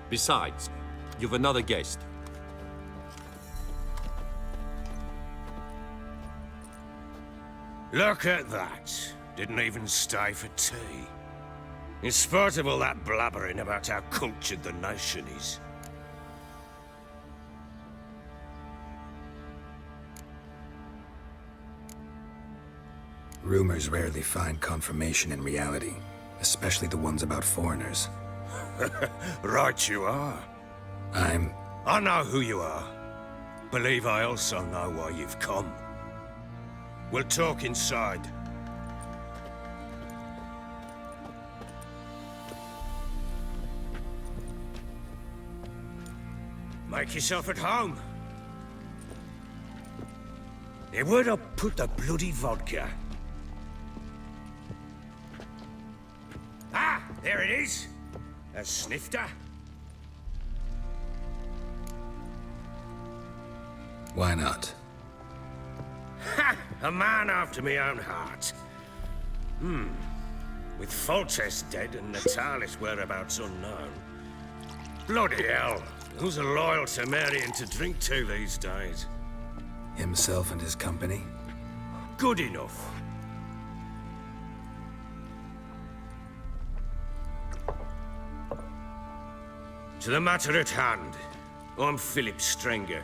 Besides, you've another guest. Look at that. Didn't even stay for tea. In spite of all that blabbering about how cultured the nation is. Rumors rarely find confirmation in reality, especially the ones about foreigners. Right you are. I know who you are. Believe I also know why you've come. We'll talk inside. Make yourself at home. Hey, where'd I put the bloody vodka? Ah, there it is. A snifter. Why not? Ha! A man after my own heart. With Foltest dead and Natalis' whereabouts unknown. Bloody hell. Who's a loyal Temerian to drink to these days? Himself and his company? Good enough. To the matter at hand. I'm Philip Strenger.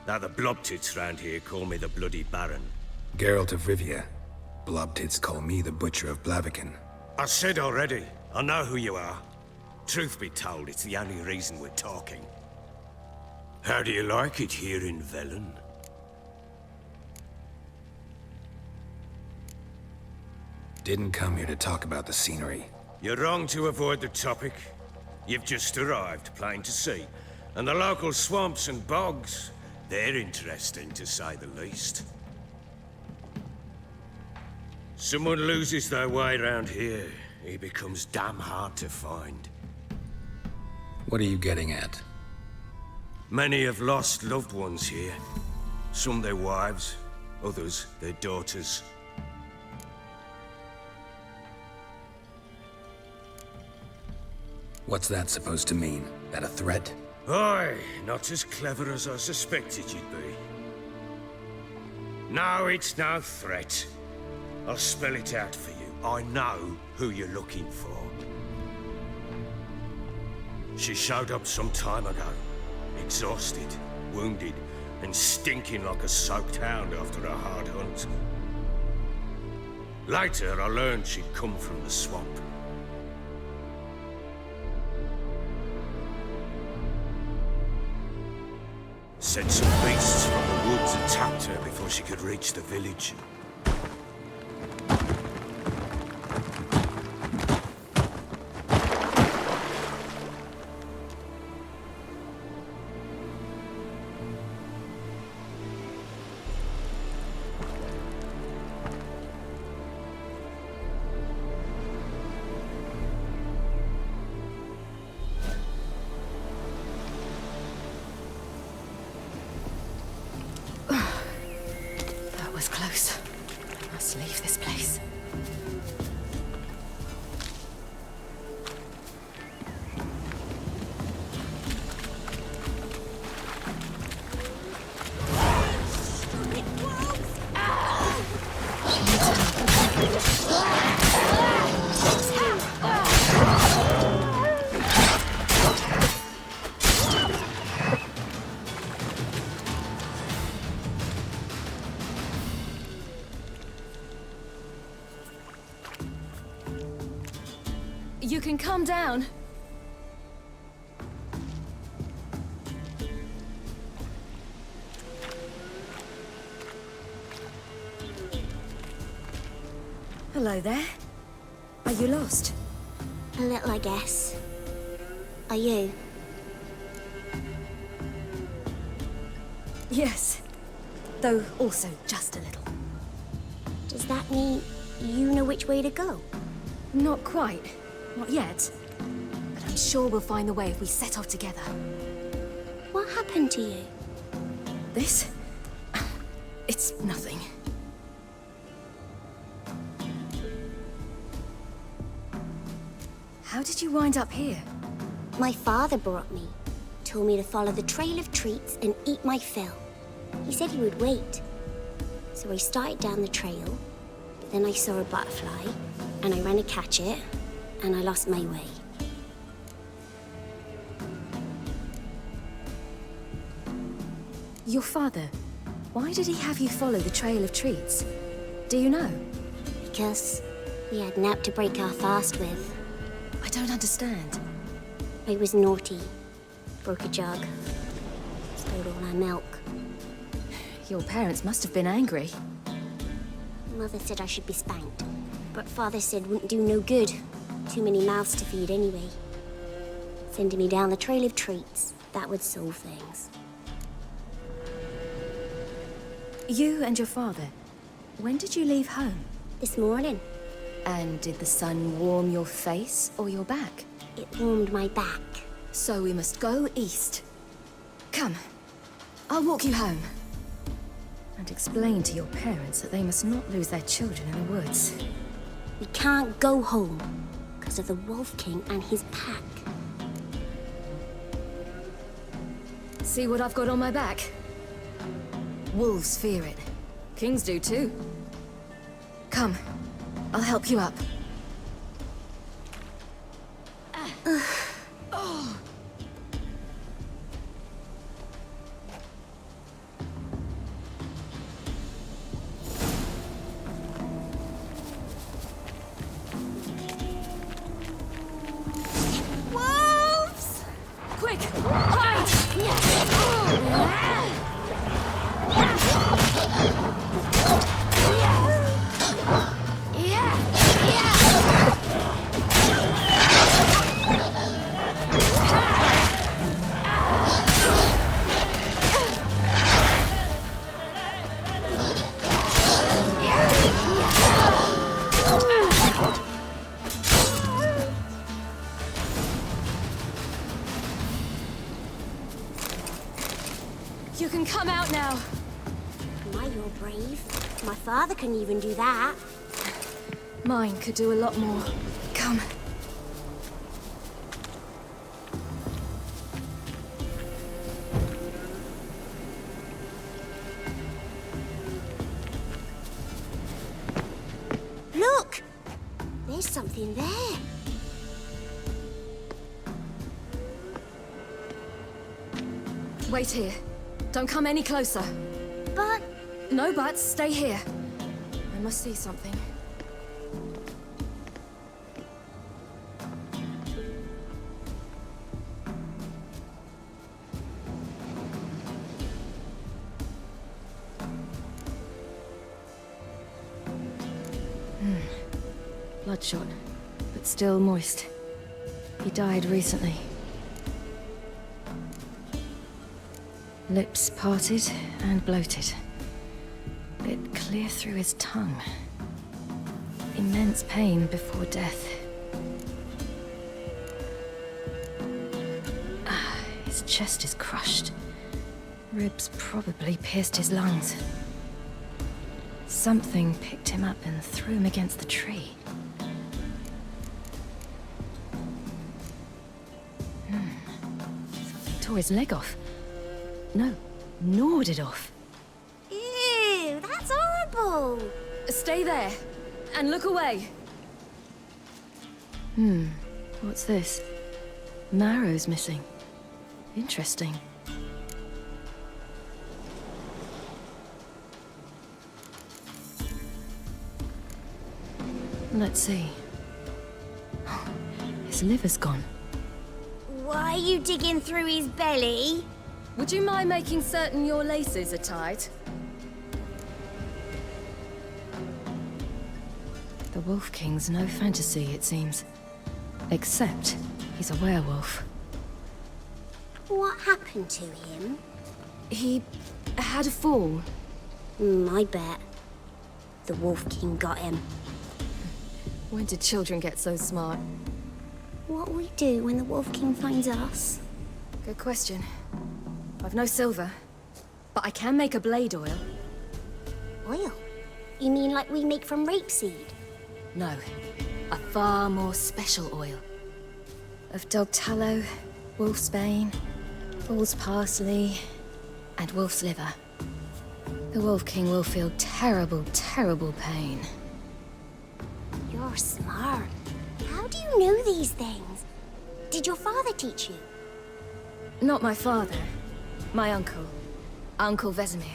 Now the Blobtits round here call me the Bloody Baron. Geralt of Rivia. Blobtits call me the Butcher of Blaviken. I said already, I know who you are. Truth be told, it's the only reason we're talking. How do you like it here in Velen? Didn't come here to talk about the scenery. You're wrong to avoid the topic. You've just arrived, plain to see. And the local swamps and bogs, they're interesting to say the least. Someone loses their way around here, he becomes damn hard to find. What are you getting at? Many have lost loved ones here. Some their wives, others their daughters. What's that supposed to mean? That a threat? Aye, not as clever as I suspected you'd be. No, it's no threat. I'll spell it out for you. I know who you're looking for. She showed up some time ago. Exhausted, wounded, and stinking like a soaked hound after a hard hunt. Later, I learned she'd come from the swamp. Said some beasts from the woods attacked her before she could reach the village. Was close. I must leave this place. You can calm down. Hello there. Are you lost? A little, I guess. Are you? Yes. Though also just a little. Does that mean you know which way to go? Not quite. Not yet. But I'm sure we'll find the way if we set off together. What happened to you? This? It's nothing. How did you wind up here? My father brought me. Told me to follow the trail of treats and eat my fill. He said he would wait. So I started down the trail. Then I saw a butterfly, and I ran to catch it, and I lost my way. Your father, why did he have you follow the trail of treats? Do you know? Because we had naught to break our fast with. I don't understand. I was naughty. Broke a jug. Stole all our milk. Your parents must have been angry. Mother said I should be spanked, but Father said wouldn't do no good. Too many mouths to feed anyway. Sending me down the trail of treats, that would solve things. You and your father, when did you leave home? This morning. And did the sun warm your face or your back? It warmed my back. So we must go east. Come, I'll walk you home. And explain to your parents that they must not lose their children in the woods. We can't go home because of the Wolf King and his pack. See what I've got on my back? Wolves fear it. Kings do too. Come, I'll help you up. Wolves! Quick, hide! You can come out now. My, you're brave. My father couldn't even do that. Mine could do a lot more. Come. Look! There's something there. Wait here. Don't come any closer. But... No buts. Stay here. I must see something. Bloodshot, but still moist. He died recently. Lips parted and bloated. Bit clear through his tongue. Immense pain before death. His chest is crushed. Ribs probably pierced his lungs. Something picked him up and threw him against the tree. Something tore his leg off. No, gnawed it off. Ew, that's horrible! Stay there, and look away. What's this? Marrow's missing. Interesting. Let's see. His liver's gone. Why are you digging through his belly? Would you mind making certain your laces are tied? The Wolf King's no fantasy, it seems. Except he's a werewolf. What happened to him? He had a fall. I bet. The Wolf King got him. When did children get so smart? What'll we do when the Wolf King finds us? Good question. I've no silver, but I can make a blade oil. Oil? You mean like we make from rapeseed? No, a far more special oil. Of dog tallow, wolf's bane, bull's parsley, and wolf's liver. The Wolf King will feel terrible, terrible pain. You're smart. How do you know these things? Did your father teach you? Not my father. My uncle. Uncle Vesemir.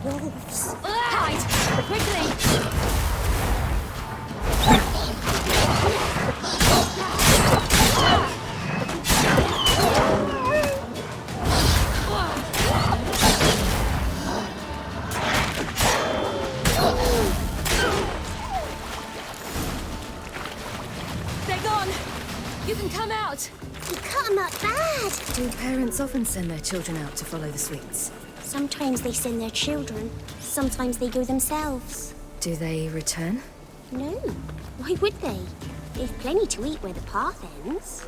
Wolves. Hide! Quickly! They're gone! You can come out! You cut them up bad! Do parents often send their children out to follow the sweets? Sometimes they send their children. Sometimes they go themselves. Do they return? No. Why would they? They've plenty to eat where the path ends.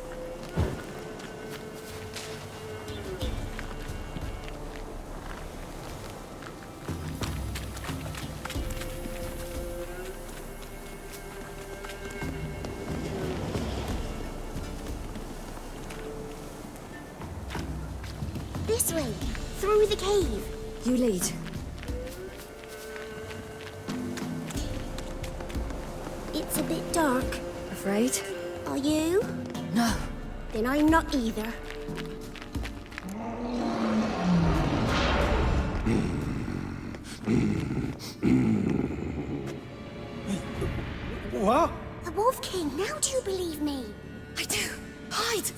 This way, through the cave. You lead. It's a bit dark. Afraid? Are you? No. Then I'm not either. What? The Wolf King, now do you believe me? I do. Hide!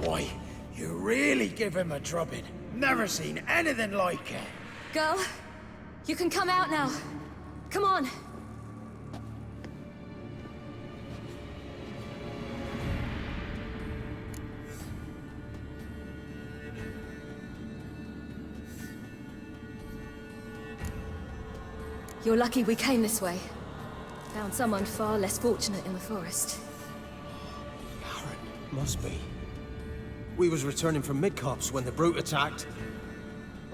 Why, you really give him a drubbing. Never seen anything like it. Girl, you can come out now. Come on. You're lucky we came this way. Found someone far less fortunate in the forest. Must be. We was returning from Midcopse when the brute attacked.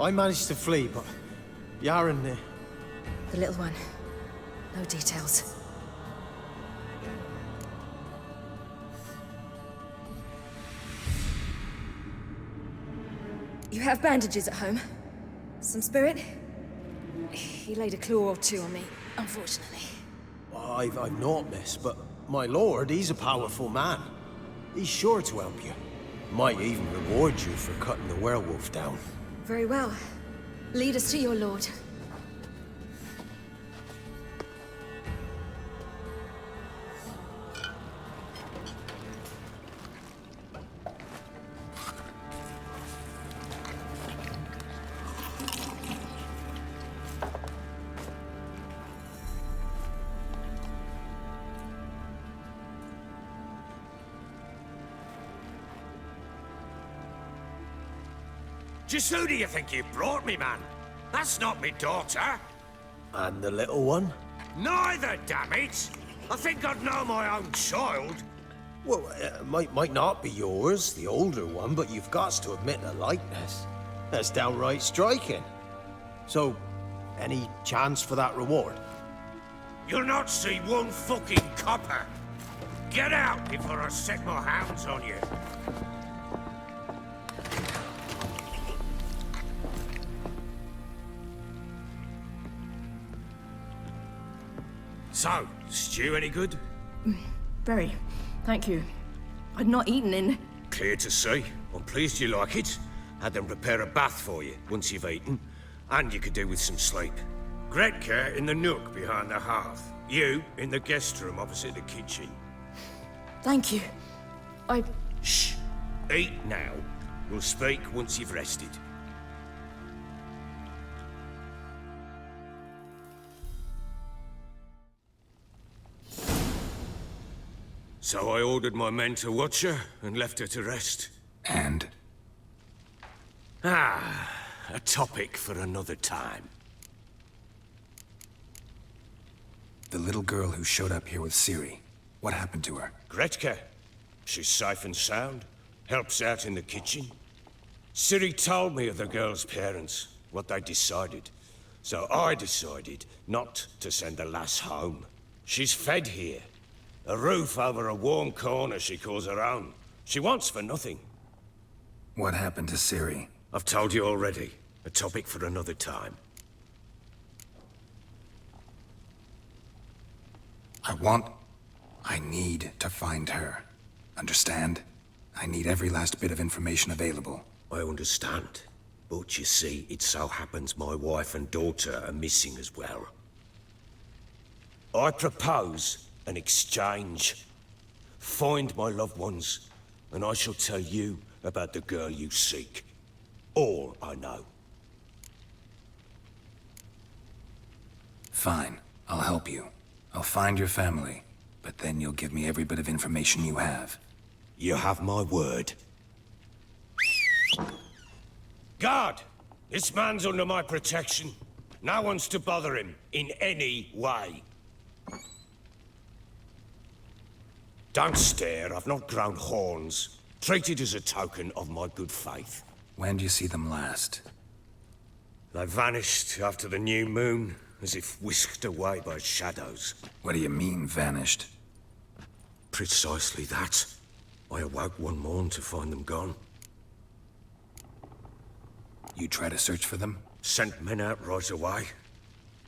I managed to flee, but Yaren... The little one. No details. You have bandages at home? Some spirit? He laid a claw or two on me, unfortunately. I've not, miss, but my lord, he's a powerful man. He's sure to help you. Might even reward you for cutting the werewolf down. Very well. Lead us to your lord. Just who do you think you brought me, man? That's not me daughter. And the little one? Neither, damn it! I think I'd know my own child. Well, might not be yours, the older one, but you've got to admit a likeness. That's downright striking. So, any chance for that reward? You'll not see one fucking copper. Get out before I set my hounds on you. So, stew any good? Very. Thank you. I'd not eaten in... Clear to see. I'm pleased you like it. Had them prepare a bath for you once you've eaten. And you could do with some sleep. Gretka in the nook behind the hearth. You in the guest room opposite the kitchen. Thank you. Shh. Eat now. We'll speak once you've rested. So I ordered my men to watch her and left her to rest. And? A topic for another time. The little girl who showed up here with Ciri. What happened to her? Gretka. She's safe and sound. Helps out in the kitchen. Ciri told me of the girl's parents, what they decided. So I decided not to send the lass home. She's fed here. A roof over a warm corner she calls her own. She wants for nothing. What happened to Ciri? I've told you already. A topic for another time. I need to find her. Understand? I need every last bit of information available. I understand. But you see, it so happens my wife and daughter are missing as well. I propose an exchange. Find my loved ones, and I shall tell you about the girl you seek. All I know. Fine. I'll help you. I'll find your family, but then you'll give me every bit of information you have. You have my word. Guard! This man's under my protection. No one's to bother him in any way. Don't stare, I've not grown horns. Treat it as a token of my good faith. When do you see them last? They vanished after the new moon, as if whisked away by shadows. What do you mean, vanished? Precisely that. I awoke one morn to find them gone. You try to search for them? Sent men out right away,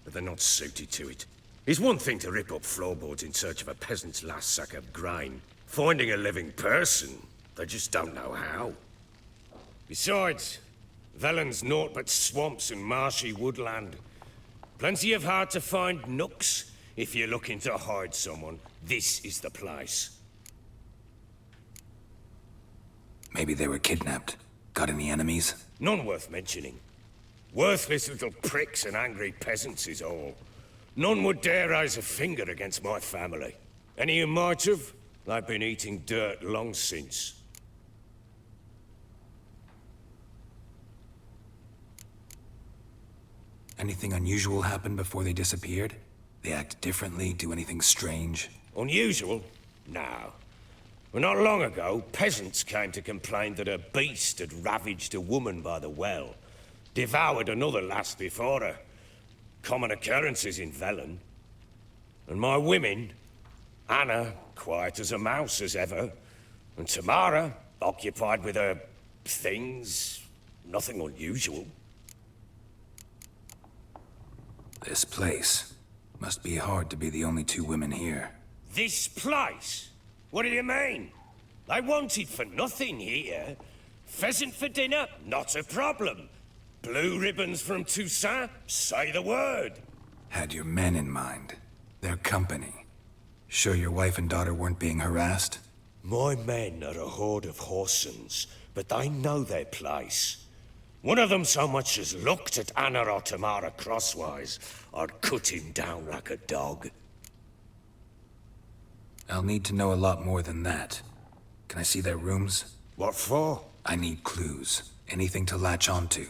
but they're not suited to it. It's one thing to rip up floorboards in search of a peasant's last sack of grain. Finding a living person, they just don't know how. Besides, Velen's naught but swamps and marshy woodland. Plenty of hard-to-find nooks. If you're looking to hide someone, this is the place. Maybe they were kidnapped. Got any enemies? None worth mentioning. Worthless little pricks and angry peasants is all. None would dare raise a finger against my family. Any who might have, they've been eating dirt long since. Anything unusual happen before they disappeared? They act differently, do anything strange? Unusual? No. Well, not long ago, peasants came to complain that a beast had ravaged a woman by the well. Devoured another lass before her. Common occurrences in Velen. And my women, Anna, quiet as a mouse as ever, and Tamara, occupied with her things, nothing unusual. This place. Must be hard to be the only two women here. This place? What do you mean? They wanted for nothing here. Pheasant for dinner? Not a problem. Blue ribbons from Toussaint? Say the word. Had your men in mind. Their company. Sure your wife and daughter weren't being harassed? My men are a horde of Horsens, but they know their place. One of them so much as looked at Anna or Tamara crosswise, I'd cut him down like a dog. I'll need to know a lot more than that. Can I see their rooms? What for? I need clues. Anything to latch onto.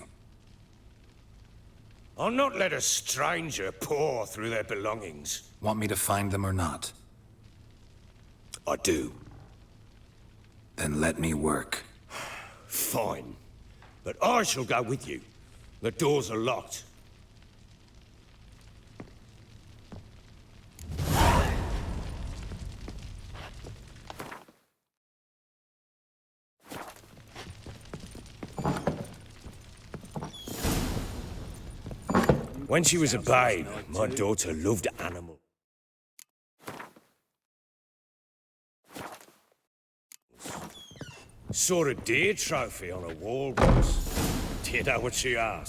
I'll not let a stranger pore through their belongings. Want me to find them or not? I do. Then let me work. Fine. But I shall go with you. The doors are locked. When she was a babe, my daughter loved animals. Saw a deer trophy on a wall once. Did know what she asked.